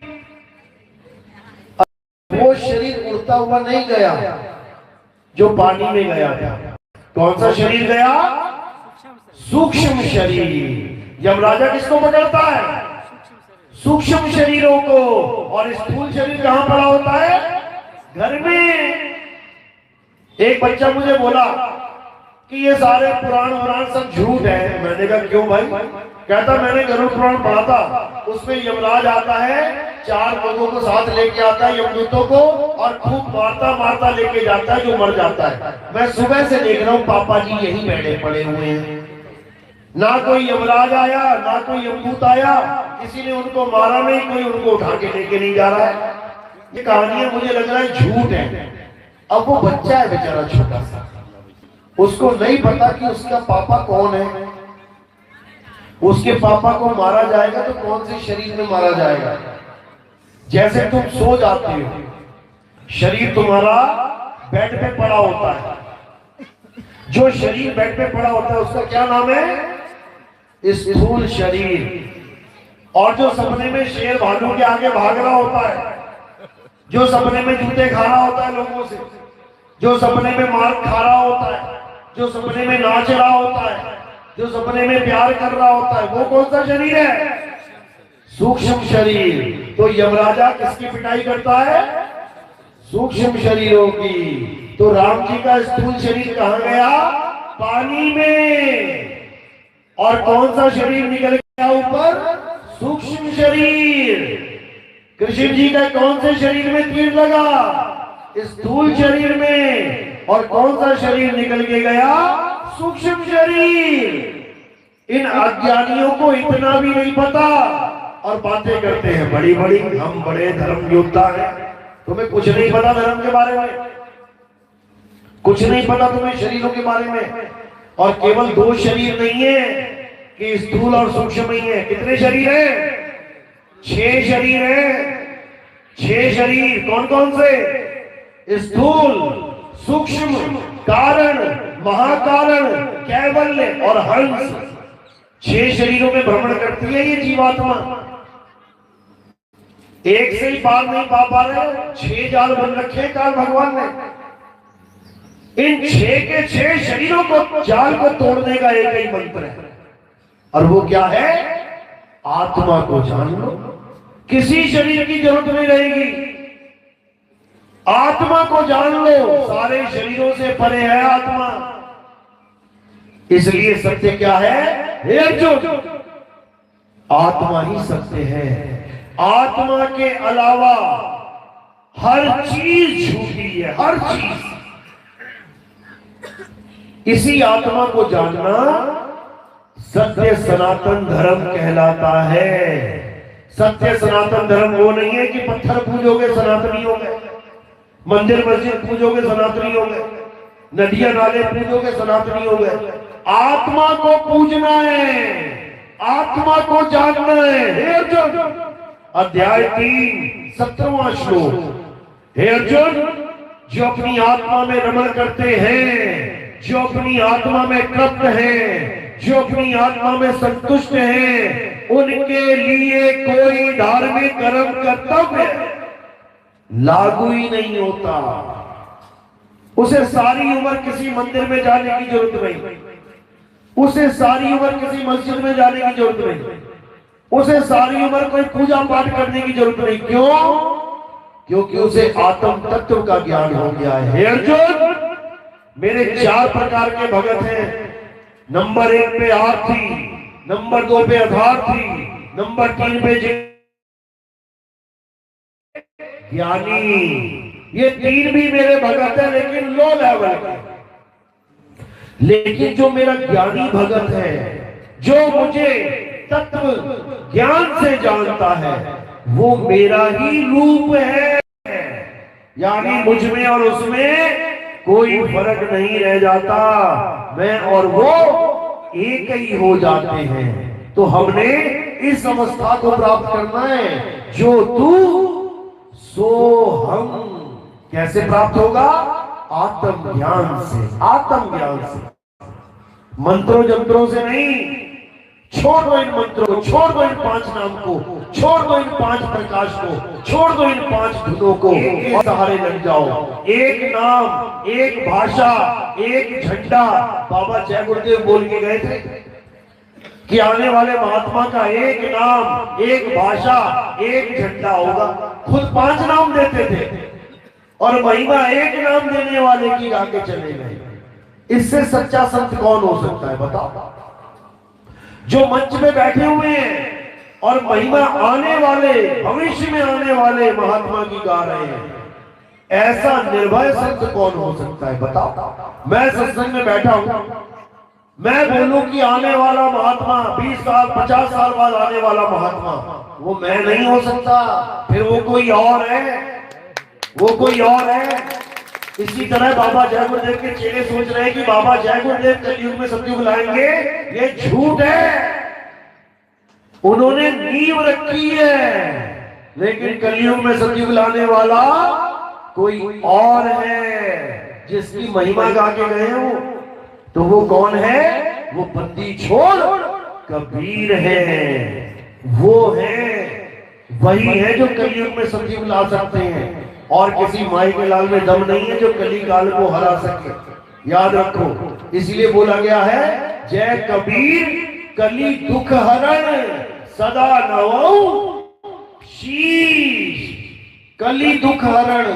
वो शरीर उड़ता हुआ नहीं गया जो पानी में गया था। कौन सा शरीर गया? सूक्ष्म शरीर। यमराजा किसको पकड़ता है? सूक्ष्म शरीरों को। और स्थूल शरीर कहां पड़ा होता है? घर में। एक बच्चा मुझे बोला कि ये सारे पुराण सब झूठ है। मैंने कहा क्यों भाई? कहता मैंने गरुड़ पुराण पढ़ा था, उसमें यमराज आता है, 4 लोगों को साथ लेके आता है, यमदूतों को, और खूब मारता लेके जाता है जो मर जाता है। मैं सुबह से देख रहा हूँ पापा जी यही बैठे पड़े हुए हैं, ना कोई यमराज आया ना कोई यमदूत आया, किसी ने उनको मारा नहीं, कोई उनको उठा के लेके नहीं जा रहा है। ये कहानियां मुझे लग रहा है झूठ है। अब वो बच्चा है बेचारा छोटा सा, उसको नहीं पता कि उसका पापा कौन है। उसके पापा को मारा जाएगा तो कौन से शरीर में मारा जाएगा? जैसे तुम सो जाते हो, शरीर तुम्हारा बेड पे पड़ा होता है, जो शरीर बेड पे पड़ा होता है उसका क्या नाम है? स्थूल शरीर। और जो सपने में शेर भालू के आगे भाग रहा होता है, जो सपने में जूते खा रहा होता है लोगों से, जो सपने में मार खा रहा होता है, जो सपने में नाच रहा होता है, जो सपने में प्यार कर रहा होता है, वो कौन सा शरीर है? सूक्ष्म शरीर। तो यमराजा किसकी पिटाई करता है? सूक्ष्म शरीरों की। तो राम जी का स्थूल शरीर कहां गया? पानी में। और कौन सा शरीर निकल गया ऊपर? सूक्ष्म शरीर। कृष्ण जी का कौन से शरीर में तीर लगा? स्थूल शरीर में। और कौन सा शरीर निकल के गया? सूक्ष्म शरीर। इन अज्ञानियों को इतना भी नहीं पता और बातें करते हैं बड़ी बड़ी, हम बड़े धर्म योद्धा हैं। तुम्हें कुछ नहीं पता धर्म के बारे में, कुछ नहीं पता तुम्हें शरीरों के बारे में। और केवल 2 शरीर नहीं है कि स्थूल और सूक्ष्म ही है। कितने शरीर है? 6 शरीर है। 6 शरीर कौन कौन से? स्थूल, सूक्ष्म, कारण, महाकारण, कैवल्य और हंस। 6 शरीरों में भ्रमण करती है ये जीवात्मा। एक से ही पार नहीं पा रहे, 6 जाल बन रखे काल भगवान ने। इन 6 के 6 शरीरों को, जाल को तोड़ने का एक ही मंत्र है, और वो क्या है? आत्मा को जान लो। किसी शरीर की जरूरत नहीं रहेगी, आत्मा को जान लो। सारे शरीरों से परे है आत्मा। इसलिए सत्य क्या है? हे अर्जुन, आत्मा ही सत्य है। आत्मा के अलावा हर चीज झूठी है, हर चीज। इसी आत्मा को जानना सत्य सनातन धर्म कहलाता है। सत्य सनातन धर्म वो नहीं है कि पत्थर पूजोगे सनातनी हो गए, मंदिर मस्जिद पूजोगे सनातनी हो गए, नदियां नाले पूजोगे सनातनी हो गए। आत्मा को पूजना है, आत्मा को जानना है। हे अर्जुन, अध्याय 3 17वां श्लोक। हे अर्जुन, जो अपनी आत्मा में रमण करते हैं, जो अपनी आत्मा में तृप्त हैं, जो अपनी आत्मा में संतुष्ट हैं, उनके लिए कोई धार्मिक कर्म कर्तव्य लागू ही नहीं होता। उसे सारी उम्र किसी मंदिर में जाने की जरूरत नहीं, उसे सारी उम्र किसी मस्जिद में जाने की जरूरत नहीं, उसे सारी उम्र कोई पूजा पाठ करने की जरूरत नहीं। क्यों? क्योंकि उसे आत्म तत्व का ज्ञान हो गया है। हे अर्जुन, मेरे 4 प्रकार के भगत हैं। नंबर 1 पे आरती, नंबर 2 पे अधार्थी, नंबर 3 पे ज्ञानी। ये 3 भी मेरे भगत है, लेकिन लो लेवल के। लेकिन जो मेरा ज्ञानी भगत है, जो मुझे तत्व ज्ञान से जानता है, वो मेरा ही रूप है। यानी मुझ में और उसमें कोई फर्क नहीं रह जाता। मैं और वो एक ही हो जाते हैं। तो हमने इस अवस्था को प्राप्त करना है, जो तू सो हम। कैसे प्राप्त होगा? आत्म ज्ञान से। आत्म ज्ञान से, मंत्रों जंत्रों से नहीं। छोड़ दो इन मंत्रों को, छोड़ दो इन 5 नाम को, छोड़ दो इन 5 प्रकाश को, छोड़ दो इन 5 धुनों को और सहारे लग जाओ। एक नाम, एक भाषा, एक झंडा। बाबा जय गुरुदेव बोल के गए थे कि आने वाले महात्मा का एक नाम, एक भाषा, एक झंडा होगा। खुद 5 नाम देते थे और महिमा एक नाम देने वाले की आगे चले गए। इससे सच्चा संत कौन हो सकता है बताओ? जो मंच में बैठे हुए हैं और महिमा आने वाले, भविष्य में आने वाले महात्मा की गा रहे हैं, ऐसा निर्भय संत कौन हो सकता है बताओ? मैं सत्संग में बैठा हूं, मैं बोलूं कि आने वाला महात्मा 20 साल 50 साल बाद आने वाला महात्मा, वो मैं नहीं हो सकता। फिर वो कोई और है, वो कोई और है। इसी तरह बाबा जय गुरुदेव के चेले सोच रहे हैं कि बाबा जय गुरुदेव कलयुग में सतयुग लाएंगे, ये झूठ है। उन्होंने नींव रखी है, लेकिन कलयुग में सतयुग लाने वाला कोई और है, जिसकी महिमा गा के गए हो। तो वो कौन है? वो बंदी छोड़ कबीर है। वो है, वही है जो कलयुग में सतयुग ला सकते हैं। और किसी माई के लाल में दम नहीं है जो कली काल को हरा सके। याद रखो, इसलिए बोला गया है जय कबीर कली दुख हरण सदा नवौ शीश। कली दुख हरण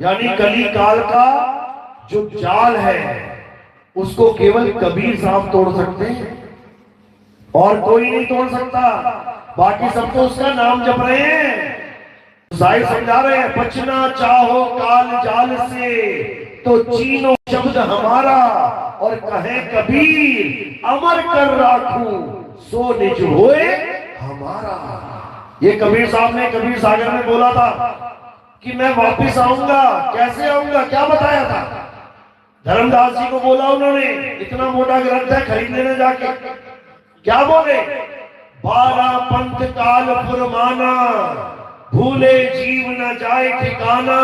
यानी कली काल का जो जाल है, उसको केवल कबीर साहब तोड़ सकते हैं और कोई नहीं तोड़ सकता। बाकी सब तो उसका नाम जप रहे हैं। साहिब समझा रहे हैं, बचना चाहो काल जाल से तो चीनो शब्द हमारा, और कहे कबीर अमर कर राखूं सो निज होए हमारा। ये कबीर साहब ने कबीर सागर में बोला था कि मैं वापिस आऊंगा। कैसे आऊंगा? क्या बताया था? धर्मदास जी को बोला उन्होंने, इतना मोटा ग्रंथ है, खरीद लेना जाके। क्या बोले? 12 पंथ काल फुरमाना, भूले जीव न जाए ठिकाना,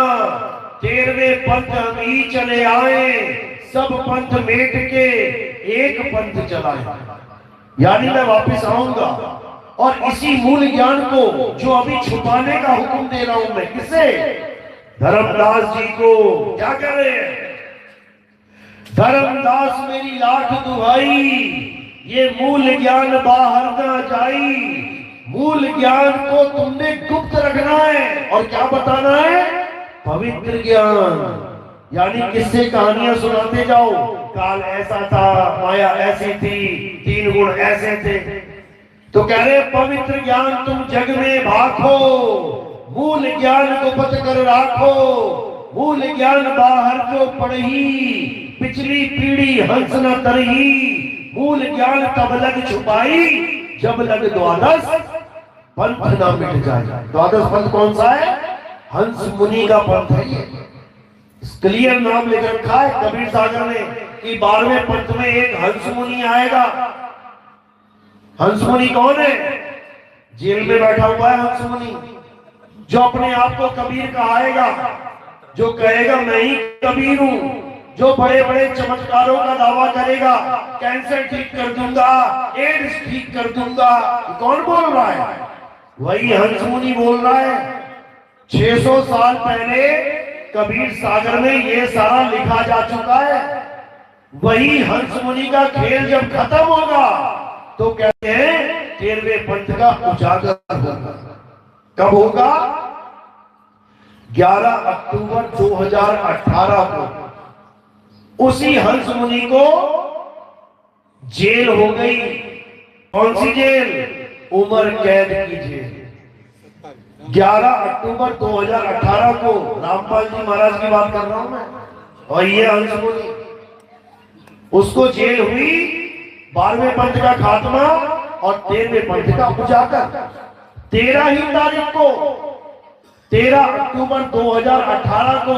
13वें पंथ हम ही चले आए, सब पंथ मेट के एक पंथ चलाए। यानी मैं वापिस आऊंगा और इसी मूल ज्ञान को जो अभी छुपाने का हुक्म दे रहा हूं मैं, किसे? धर्मदास जी को। क्या कह रहे हैं? धर्मदास मेरी लाख दुहाई, ये मूल ज्ञान बाहर ना जाई। मूल ज्ञान को तुमने गुप्त रखना है और क्या बताना है? पवित्र ज्ञान। यानी किससे कहानियां सुनाते जाओ, काल ऐसा था, माया ऐसी थी, 3 गुण ऐसे थे। तो कह रहे पवित्र ज्ञान तुम जग में भाखो, मूल ज्ञान को बच कर राखो। मूल ज्ञान बाहर जो पढ़ी, पिछली पीढ़ी हंस न तरही। मूल ज्ञान तब लग छुपाई, जब लग द्वादश पंथ ना मिट जाए। द्वादश पंथ कौन सा है? हंस मुनि का पंथ है। ये क्लियर नाम लिख रखा है कबीर सागर ने कि 12वें पंथ में एक हंस मुनि आएगा। हंस मुनि कौन है? जेल में बैठा हुआ है हंस मुनि, जो अपने आप को कबीर कहाएगा, जो कहेगा मैं ही कबीर हूं, जो बड़े बड़े चमत्कारों का दावा करेगा, कैंसर ठीक कर दूंगा, एड्स ठीक कर दूंगा। कौन बोल रहा है? वही हंस मुनि बोल रहा है। 600 साल पहले कबीर सागर में ये सारा लिखा जा चुका है। वही हंस मुनि का खेल जब खत्म होगा तो कहते हैं 13वें पंथ का उजागर होगा। कब होगा? 11 अक्टूबर 2018 को उसी हंस मुनि को जेल हो गई। कौन सी जेल? उम्र कैद की जेल। 11 अक्टूबर 2018 को रामपाल जी महाराज की बात कर रहा हूं मैं, और ये हंस मुनि, उसको जेल हुई। 12वें पंथ का खात्मा और 13वें पंथ का उजागर। 13 ही तारीख को, 13 अक्टूबर 2018 को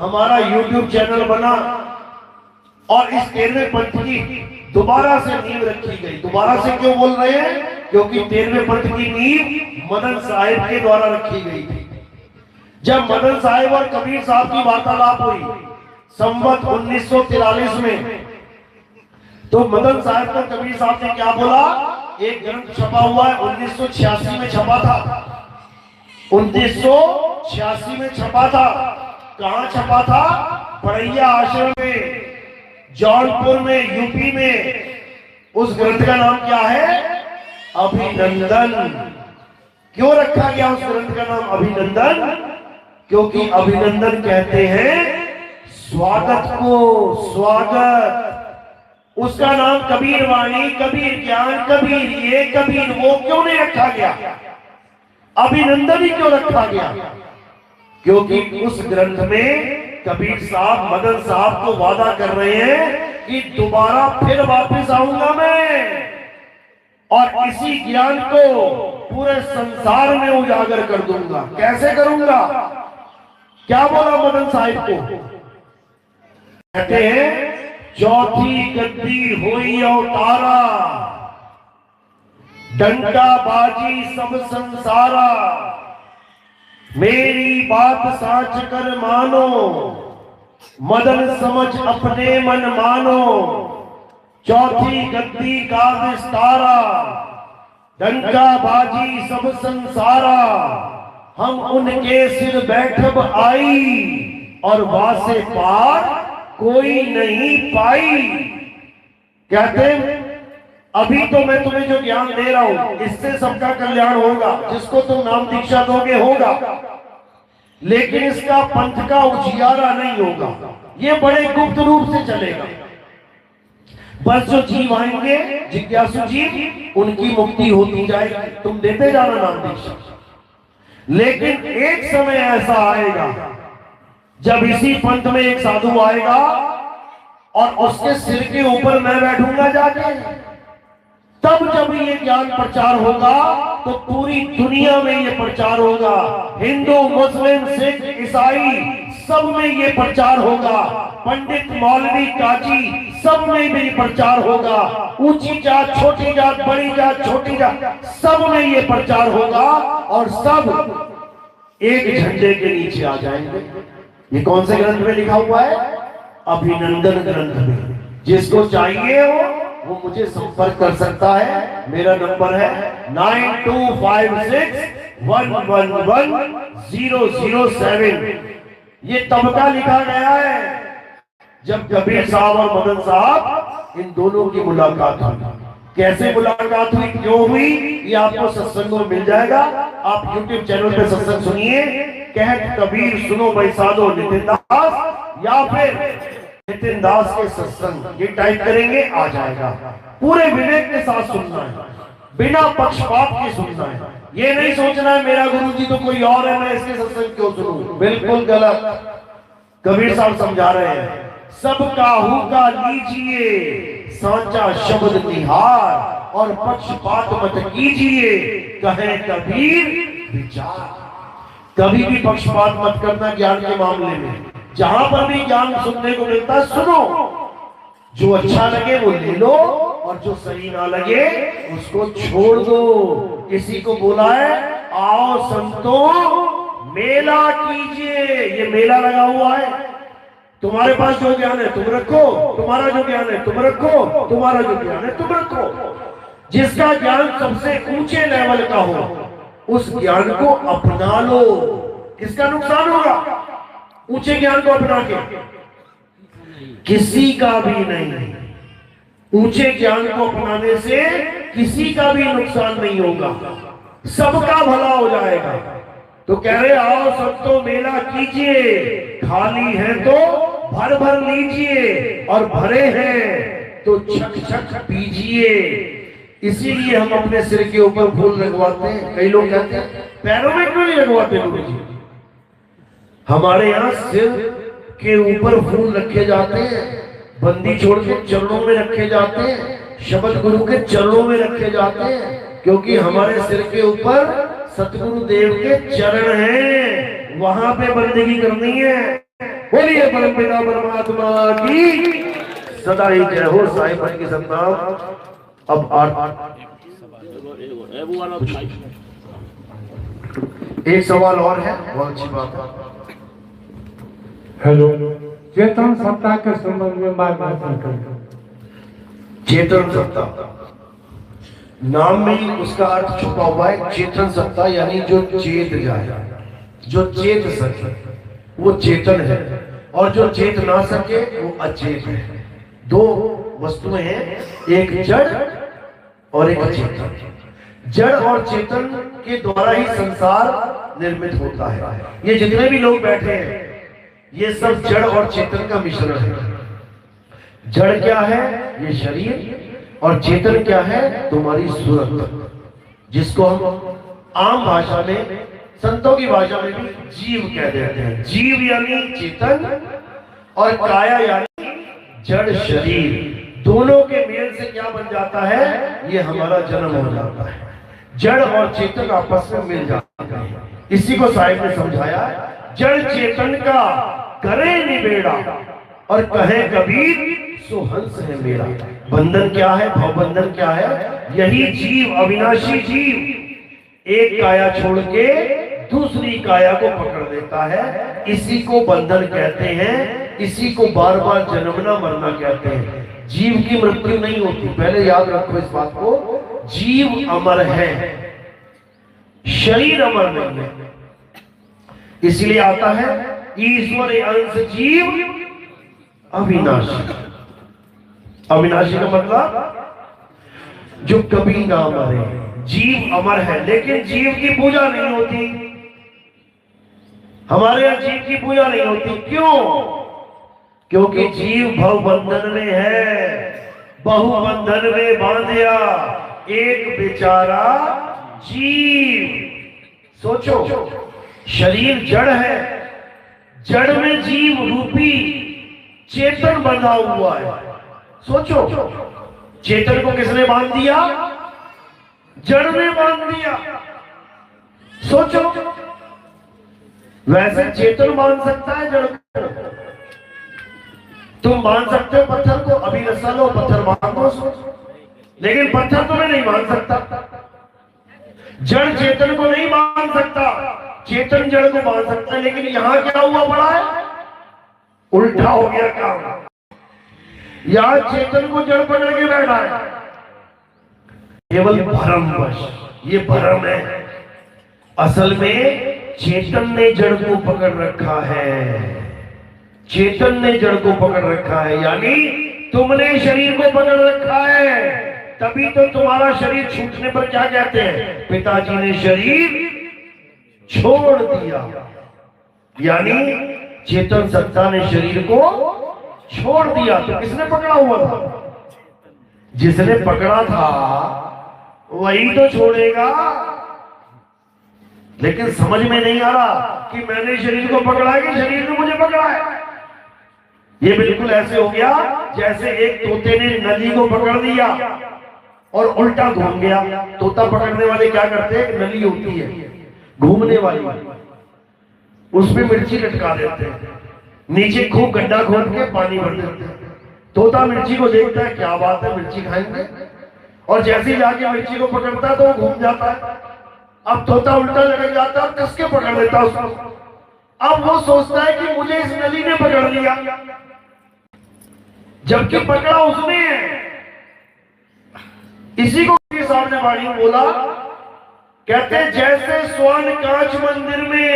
हमारा YouTube चैनल बना और इस 13वें पंथ की दोबारा से नींव रखी गई। दोबारा से क्यों बोल रहे हैं? क्योंकि 13वें पंथ की नींव मदन साहिब के द्वारा रखी गई थी। जब मदन साहिब और कबीर साहब की वार्तालाप हुई संवत 1943 में, तो मदन साहब को कबीर साहब ने क्या बोला? एक ग्रंथ छपा हुआ है, 1986 में छपा था। 1986 में छपा था। कहां छपा था? बड़ैया आश्रम में, जौनपुर में, यूपी में। उस ग्रंथ का नाम क्या है? अभिनंदन। क्यों रखा गया उस ग्रंथ का नाम अभिनंदन? क्योंकि अभिनंदन कहते हैं स्वागत को, स्वागत। उसका नाम कबीर वाणी, कबीर ज्ञान, कबीर ये, कबीर वो क्यों नहीं रखा गया? अभिनंदन ही क्यों रखा गया? क्योंकि उस ग्रंथ में कबीर साहब मदन साहब को वादा कर रहे हैं कि दोबारा फिर वापस आऊंगा मैं और इसी ज्ञान को पूरे संसार में उजागर कर दूंगा। कैसे करूंगा? क्या बोला मदन साहिब को? कहते हैं चौथी गद्दी हुई अवतारा, डंका बाजी सब संसारा, मेरी बात साच कर मानो, मदन समझ अपने मन मानो, चौथी गद्दी का विस्तारा, डंका बाजी सब संसारा, हम उनके सिर बैठब आई और वासे पार कोई नहीं पाई। कहते अभी तो मैं तुम्हें जो ज्ञान दे रहा हूं इससे सबका कल्याण होगा, जिसको तुम नाम दीक्षा दोगे होगा, लेकिन इसका पंथ का उजियारा नहीं होगा। ये बड़े गुप्त रूप से चलेगा। बस जो जीव आएंगे जिज्ञासु जीव, उनकी मुक्ति होती जाएगी। तुम देते जाना नाम दीक्षा। लेकिन एक समय ऐसा आएगा जब इसी पंथ में एक साधु आएगा और उसके सिर के ऊपर मैं बैठूंगा जाके। तब जब ये ज्ञान प्रचार होगा तो पूरी दुनिया में ये प्रचार होगा। हिंदू, मुस्लिम, सिख, ईसाई सब में ये प्रचार होगा। पंडित, मौलवी, काजी सब में भी प्रचार होगा। ऊंची जात, छोटी जात, बड़ी जात, छोटी जात सब में ये प्रचार होगा और सब एक झंडे के नीचे आ जाएंगे। ये कौन से ग्रंथ में लिखा हुआ है? अभिनंदन ग्रंथ में। जिसको चाहिए हो वो मुझे संपर्क कर सकता है। मेरा नंबर है 9256111007। ये तब का लिखा गया है जब कबीर साहब और मदन साहब इन दोनों की मुलाकात हुई। कैसे मुलाकात हुई, क्यों हुई, ये आपको सत्संग में मिल जाएगा। आप YouTube चैनल पे सत्संग सुनिए, कहत कबीर सुनो बैसादो नितिन दास, या फिर नितिन दास के सत्संग, ये टाइप करेंगे आ जाएगा। पूरे विवेक के साथ सुनना है, बिना पक्षपात के सुनना है। ये नहीं सोचना है मेरा गुरुजी तो कोई और है, मैं इसके सत्संग क्यों सुनूं। बिल्कुल गलत। कबीर साहब समझा रहे हैं, सबका हुक्का लीजिए सांचा शब्द निहार और पक्षपात मत कीजिए, कहे कबीर विचार। कभी भी पक्षपात मत करना ज्ञान के मामले में। जहां पर भी ज्ञान सुनने को मिलता है सुनो, जो अच्छा लगे वो ले लो और जो सही ना लगे उसको छोड़ दो। किसी को बोला है आओ संतों मेला कीजिए, ये मेला लगा हुआ है। तुम्हारे पास जो ज्ञान है तुम रखो, तुम्हारा जो ज्ञान है तुम रखो, तुम्हारा जो ज्ञान है तुम रखो। जिसका ज्ञान सबसे ऊंचे लेवल का हो उस ज्ञान को अपना लो। किसका नुकसान होगा ऊंचे ज्ञान को अपना के? किसी का भी नहीं। ऊंचे ज्ञान को अपनाने से किसी का भी नुकसान नहीं होगा, सबका भला हो जाएगा। तो कह रहे आओ सब तो मेला कीजिए, खाली है तो भर भर लीजिए और भरे हैं तो छक छक पीजिए। इसीलिए हम अपने सिर के ऊपर फूल लगवाते हैं। कई लोग कहते हैं पैरों में क्यों नहीं लगवाते लोग जी? हमारे यहाँ सिर के ऊपर फूल रखे जाते हैं, बंदी छोड़ के चरणों में रखे जाते हैं, शब्द गुरु के चरणों में रखे जाते हैं, क्योंकि हमारे सिर के ऊपर सतगुरु देव के चरण हैं, वहां पे बंदगी करनी है। बोलिए परम पिता परमात्मा की सदा ही जय हो। साहिब भाई की सत्ता। अब एक सवाल और है, बहुत अच्छी बात है। हेलो, चेतन सत्ता के संबंध में मार्गदर्शन करें। चेतन सत्ता नाम में ही उसका अर्थ छुपा हुआ है। चेतन सत्ता यानी जो चेत जाए, जो चेत सके वो चेतन है, और जो चेत ना सके वो अचेत है। दो वस्तुएं हैं, एक जड़ और एक चेतन। जड़ और चेतन के द्वारा ही संसार निर्मित होता है। ये जितने भी लोग बैठे हैं ये सब जड़ और चेतन का मिश्रण है। जड़ क्या है? ये शरीर। और चेतन क्या है? तुम्हारी सूरत, जिसको हम आम भाषा में, संतों की भाषा में भी जीव कह देते हैं। जीव यानी चेतन, और काया यानी जड़ शरीर। दोनों के मेल से क्या बन जाता है? ये हमारा जन्म हो जाता है। जड़ और चेतन आपस में मिल जाते हैं। इसी को साहिब ने समझाया, जड़ चेतन का करे निबेड़ा और कहे कबीर सो हंस है मेरा। बंधन क्या है? भवबंधन क्या है? यही जीव, अविनाशी जीव एक काया छोड़ के दूसरी काया को पकड़ लेता है। इसी को बंधन कहते हैं, इसी को बार बार जन्मना मरना कहते हैं। जीव की मृत्यु नहीं होती, पहले याद रखो इस बात को। जीव अमर है, शरीर अमर नहीं है। इसलिए आता है ईश्वर अंश जीव अविनाशी। अविनाशी का मतलब जो कभी ना मरे। जीव अमर है, लेकिन जीव की पूजा नहीं होती। हमारे यहाँ जीव की पूजा नहीं होती। क्यों? क्योंकि जीव भव बंधन में है, बहु बंधन में बांधिया एक बेचारा जीव। सोचो, शरीर जड़ है, जड़ में जीव रूपी चेतन बंधा हुआ है। सोचो, चेतन को किसने बांध दिया? जड़ ने बांध दिया। सोचो, वैसे चेतन बांध सकता है जड़ को। तुम बांध सकते हो पत्थर को, अभी रस्सा लो पत्थर बांध दो, लेकिन पत्थर तुम्हें नहीं बांध सकता। जड़ चेतन को नहीं बांध सकता, चेतन जड़ को बांध सकता है। लेकिन यहां क्या हुआ पड़ा है? उल्टा हो गया काम। यहां चेतन को जड़ पकड़ के बैठा है, केवल भ्रमवश। ये भ्रम है। असल में चेतन ने जड़ को पकड़ रखा है। चेतन ने जड़ को पकड़ रखा है, यानी तुमने शरीर को पकड़ रखा है। तभी तो तुम्हारा शरीर छूटने पर क्या कहते हैं? पिताजी ने शरीर छोड़ दिया। यानी चेतन सत्ता ने शरीर को छोड़ दिया। तो किसने पकड़ा हुआ था? जिसने पकड़ा था वही तो छोड़ेगा। लेकिन समझ में नहीं आ रहा कि मैंने शरीर को पकड़ा है कि शरीर ने मुझे पकड़ा है। ये बिल्कुल ऐसे हो गया जैसे एक तोते ने नली को पकड़ दिया और उल्टा घूम गया। तोता पकड़ने वाले क्या करते हैं? नली होती है घूमने वाली, उसमें मिर्ची लटका देते हैं, नीचे खूब गड्ढा खोद के पानी भर देते हैं। तोता मिर्ची को देखता है, क्या बात है मिर्ची खाएंगे, और जैसे ही जाके मिर्ची को पकड़ता है तो वो घूम जाता है। अब तोता उल्टा लटक जाता है, कसके पकड़ लेता है उसको। अब वो सोचता है कि मुझे इस नली ने पकड़ लिया, जबकि पकड़ा उसने है। इसी को सामने वाणी बोला, कहते जैसे स्वर्ण कांच मंदिर में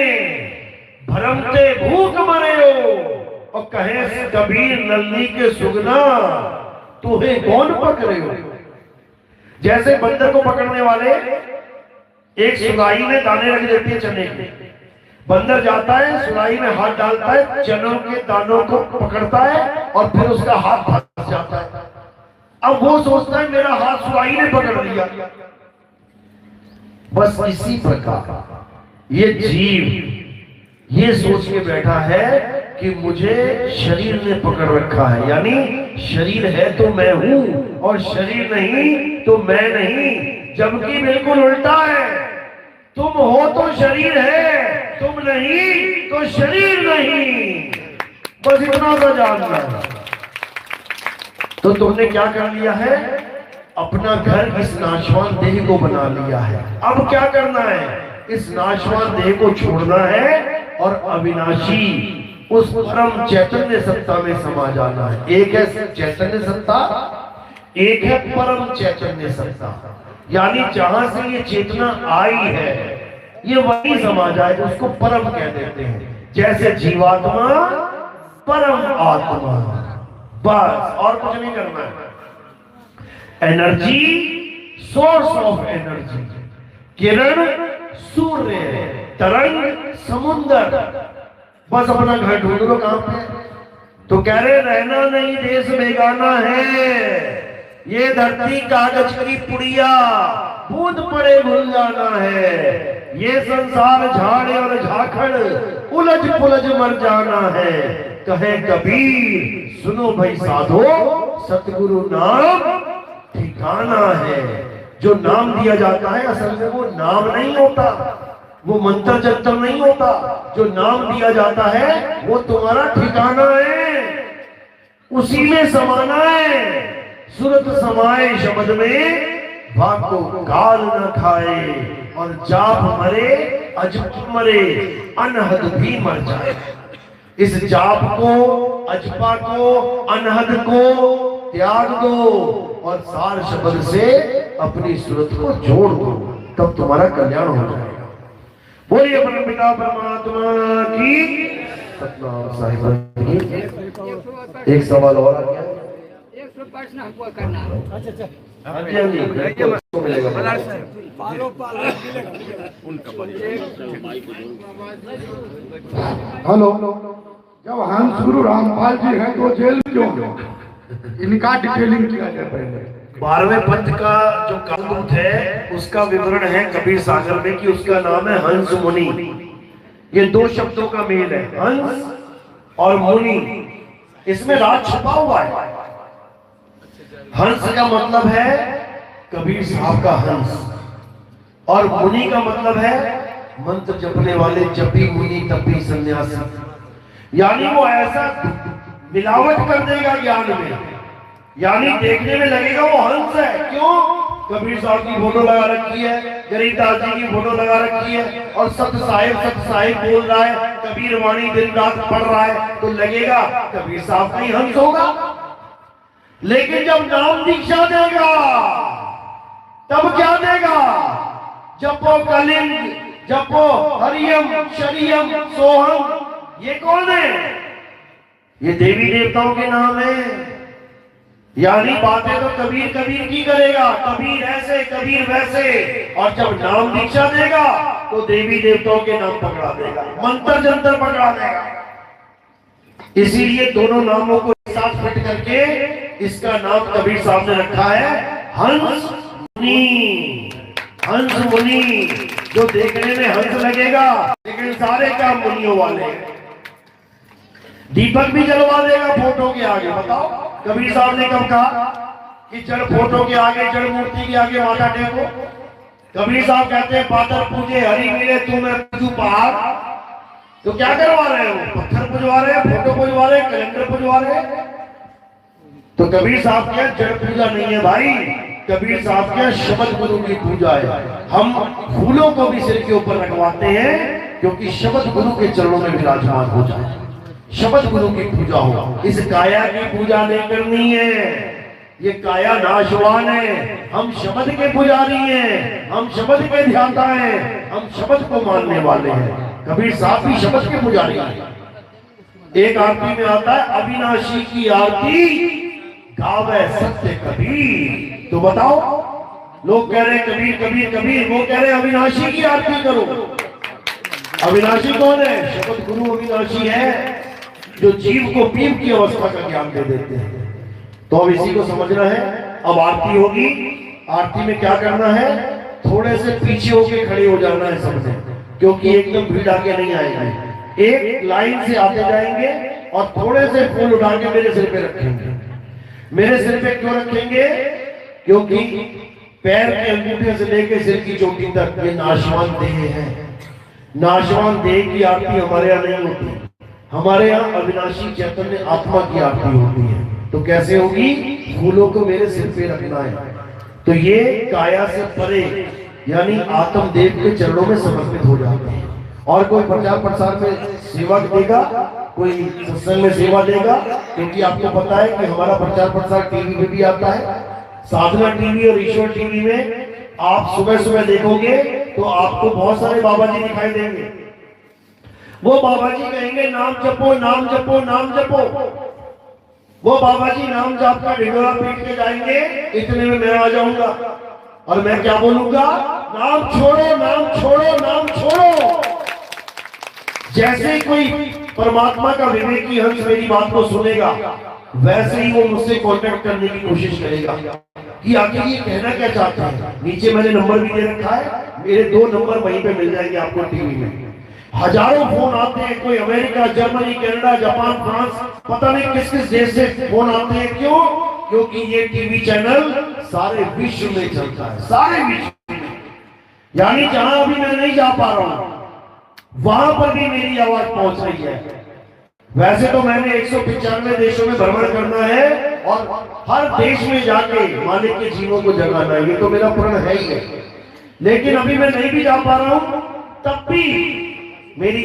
भरमते भूख मरे हो, और कहे कबीर नल्ली के सुगना तुम्हें कौन पकड़े हो। जैसे बंदर को पकड़ने वाले एक सुराही में दाने रख देते हैं चने के, बंदर जाता है सुराही में हाथ डालता है, चनों के दानों को पकड़ता है और फिर उसका हाथ फंस जाता है। अब वो सोचता है मेरा हाथ सुराही ने पकड़ लिया। बस इसी प्रकार ये जीव ये सोच के बैठा है कि मुझे शरीर ने पकड़ रखा है, यानी शरीर है तो मैं हूं और शरीर नहीं तो मैं नहीं, जबकि बिल्कुल उल्टा है। तुम हो तो शरीर है, तुम नहीं तो शरीर नहीं। बस इतना सा जानना। तो तुमने क्या कर लिया है? अपना घर इस नाशवान देह को बना लिया है। अब क्या करना है? इस नाशवान देह को छोड़ना है और अविनाशी उस परम चैतन्य सत्ता में समा जाना है। एक है चैतन्य सत्ता, एक है परम चैतन्य सत्ता, यानी जहां से ये चेतना आई है ये वही समा जाए, उसको परम कह देते हैं। जैसे जीवात्मा परम आत्मा, बस और कुछ नहीं करना है। एनर्जी सोर्स ऑफ एनर्जी, किरण सूर्य, तरंग समुंदर, बस अपना घर ढूंढ लो कहां पे। तो कह रहे रहना नहीं देश बेगाना है, ये धरती कागज की पुड़िया, बूंद पड़े भूल जाना है। ये संसार झाड़े और झाखड़, उलझ पुलझ मर जाना है। कहे कबीर सुनो भाई साधो, सतगुरु नाम ठिकाना है। जो नाम दिया जाता है असल में वो नाम नहीं होता, वो मंत्र जंत्र नहीं होता। जो नाम दिया जाता है वो तुम्हारा ठिकाना है, उसी में समाना है। सुरत समाए शब्द में, भाग को काल न खाए, और जाप मरे अजप मरे, अनहद भी मर जाए। इस जाप को, अजपा को, अनहद को त्याग दो और सार शब्द से अपनी सूरत को जोड़ दो, तब तुम्हारा कल्याण हो जाएगा। बोलिए परमपिता परमात्मा की सतनाम साहिब की। एक सवाल और आ गया, प्रश्न हमको करना है। हाँ जी, हाँ जी, मिलेगा। हेलो, जब हंस गुरु रामपाल जी हैं तो जेल क्यों? इनका डिटेलिंग किया जाए पहले। 12वें पंथ का जो कालदूत है उसका विवरण है कबीर सागर में कि उसका नाम है हंस मुनि। ये दो शब्दों का मेल है, हंस और मुनि। इसमें राज छुपा हुआ है। हंस का मतलब है कबीर साहब का हंस, और मुनि का मतलब है मंत्र जपने वाले, जपी मुनि तपी सन्यासी। यानी वो ऐसा मिलावट कर देगा ज्ञान में, यानी देखने में लगेगा वो हंस है। क्यों? कबीर साहब की फोटो लगा रखी है, गरीबदास जी की फोटो लगा रखी है, और सत साहिब बोल रहा है, कबीर वाणी दिन रात पढ़ रहा है, तो लगेगा कबीर साहब का ही हंस होगा। लेकिन जब नाम दीक्षा देगा तब क्या देगा? जपो कलिंग, जपो हरियम शरियम सोहम। ये कौन है? ये देवी देवताओं के नाम है। यानी बातें तो कबीर कबीर की करेगा, कबीर ऐसे कबीर वैसे, और जब नाम दीक्षा देगा तो देवी देवताओं के नाम पकड़ा देगा, मंत्र जंतर पकड़ा देगा। इसीलिए दोनों नामों को एक साथ फिट करके इसका नाम कबीर साहब ने रखा है हंस मुनि। हंस मुनि, जो देखने में हंस लगेगा लेकिन सारे काम मुनियों वाले। दीपक भी जलवा देगा फोटो के आगे। बताओ कबीर साहब ने कब कहा कि जड़ फोटो के आगे, जड़ मूर्ति के आगे माथा टेको? कबीर साहब कहते हैं पाथर पूजे हरि मिले तू मैं पूजू पहाड़। तो क्या करवा रहे हो? पत्थर पुजवा रहे हैं, फोटो पुजवा रहे हैं, कैलेंडर पुजवा रहे हैं। तो कबीर साहब क्या जड़ पूजा नहीं है भाई, कबीर साहब क्या शब्द गुरु की पूजा है। हम फूलों को भी सिर के ऊपर रखवाते हैं क्योंकि शब्द गुरु के चरणों में विराजमान हो जाए, शब्द गुरु की पूजा हो। इस काया की पूजा नहीं करनी है, ये काया नाशवान है। हम शब्द के पुजारी हैं, हम शब्द के ध्याता हैं, हम शब्द को मानने वाले हैं। कबीर साहब भी शब्द के पुजारी हैं। एक आरती में आता है अविनाशी की आरती गावे सत्य कबीर। तो बताओ लोग कह रहे हैं कबीर कबीर कबीर, वो कह रहे हैं अविनाशी की आरती करो। अविनाशी कौन है? शपथ गुरु अविनाशी है, जो जीव को पीव की अवस्था का ज्ञान दे देते हैं। तो अब इसी को समझना है। अब आरती होगी, आरती में क्या करना है? थोड़े से पीछे होके खड़े हो जाना है सबने, क्योंकि एकदम भीड़ आके नहीं आएगी। एक लाइन से आते जाएंगे और थोड़े से फूल उठा के मेरे सिर पे रखेंगे। मेरे सिर पे क्यों रखेंगे? क्योंकि पैर के अंगूठे से लेकर सिर की चोटी तक ये नाशवान देह है। नाशवान देह की आरती हमारे यहाँ नहीं होती, हमारे यहाँ अविनाशी चैतन्य आत्मा की आरती होती है। तो कैसे होगी? फूलों को मेरे सिर पे रखना है। तो ये काया से परे यानी आत्मदेव के चरणों में समर्पित हो जाते हैं। और कोई प्रचार प्रसार में सेवा देगा, कोई सत्संग में सेवा देगा, क्योंकि आपको पता है कि हमारा प्रचार प्रसार टीवी पे भी आता है। साधना टीवी और ईश्वर टीवी में आप सुबह सुबह देखोगे तो आपको बहुत सारे बाबा जी दिखाई देंगे। वो बाबा जी कहेंगे नाम जपो नाम जपो नाम जपो। वो बाबा जी नाम जाप का ढिंडोरा पीट के जाएंगे, इतने में मैं आ जाऊंगा और मैं क्या बोलूंगा? नाम छोड़ो नाम छोड़ो नाम छोड़ो। जैसे ही कोई परमात्मा का विवेकी हंस मेरी बात को सुनेगा, वैसे ही वो मुझसे कांटेक्ट करने की कोशिश करेगा कि आखिर ये कहना क्या चाहते हैं। नीचे मैंने नंबर भी दे रखा है, मेरे 2 नंबर वहीं पे मिल जाएंगे आपको टीवी में। हजारों फोन आते हैं, कोई America, Germany, Canada, Japan, France, पता नहीं किस किस देश से फोन आते हैं। क्यों? क्योंकि ये टीवी चैनल सारे विश्व में चलता है, सारे विश्व में। यानी जहां अभी मैं नहीं जा पा रहा हूं, वहां पर भी मेरी आवाज पहुंच रही है। वैसे तो मैंने 195 देशों में भ्रमण करना है और हर देश में जाके मालिक के जीवों को जगाना है, ये तो मेरा प्रण है ही है। लेकिन अभी मैं नहीं भी जा पा रहा हूं, तब भी मेरी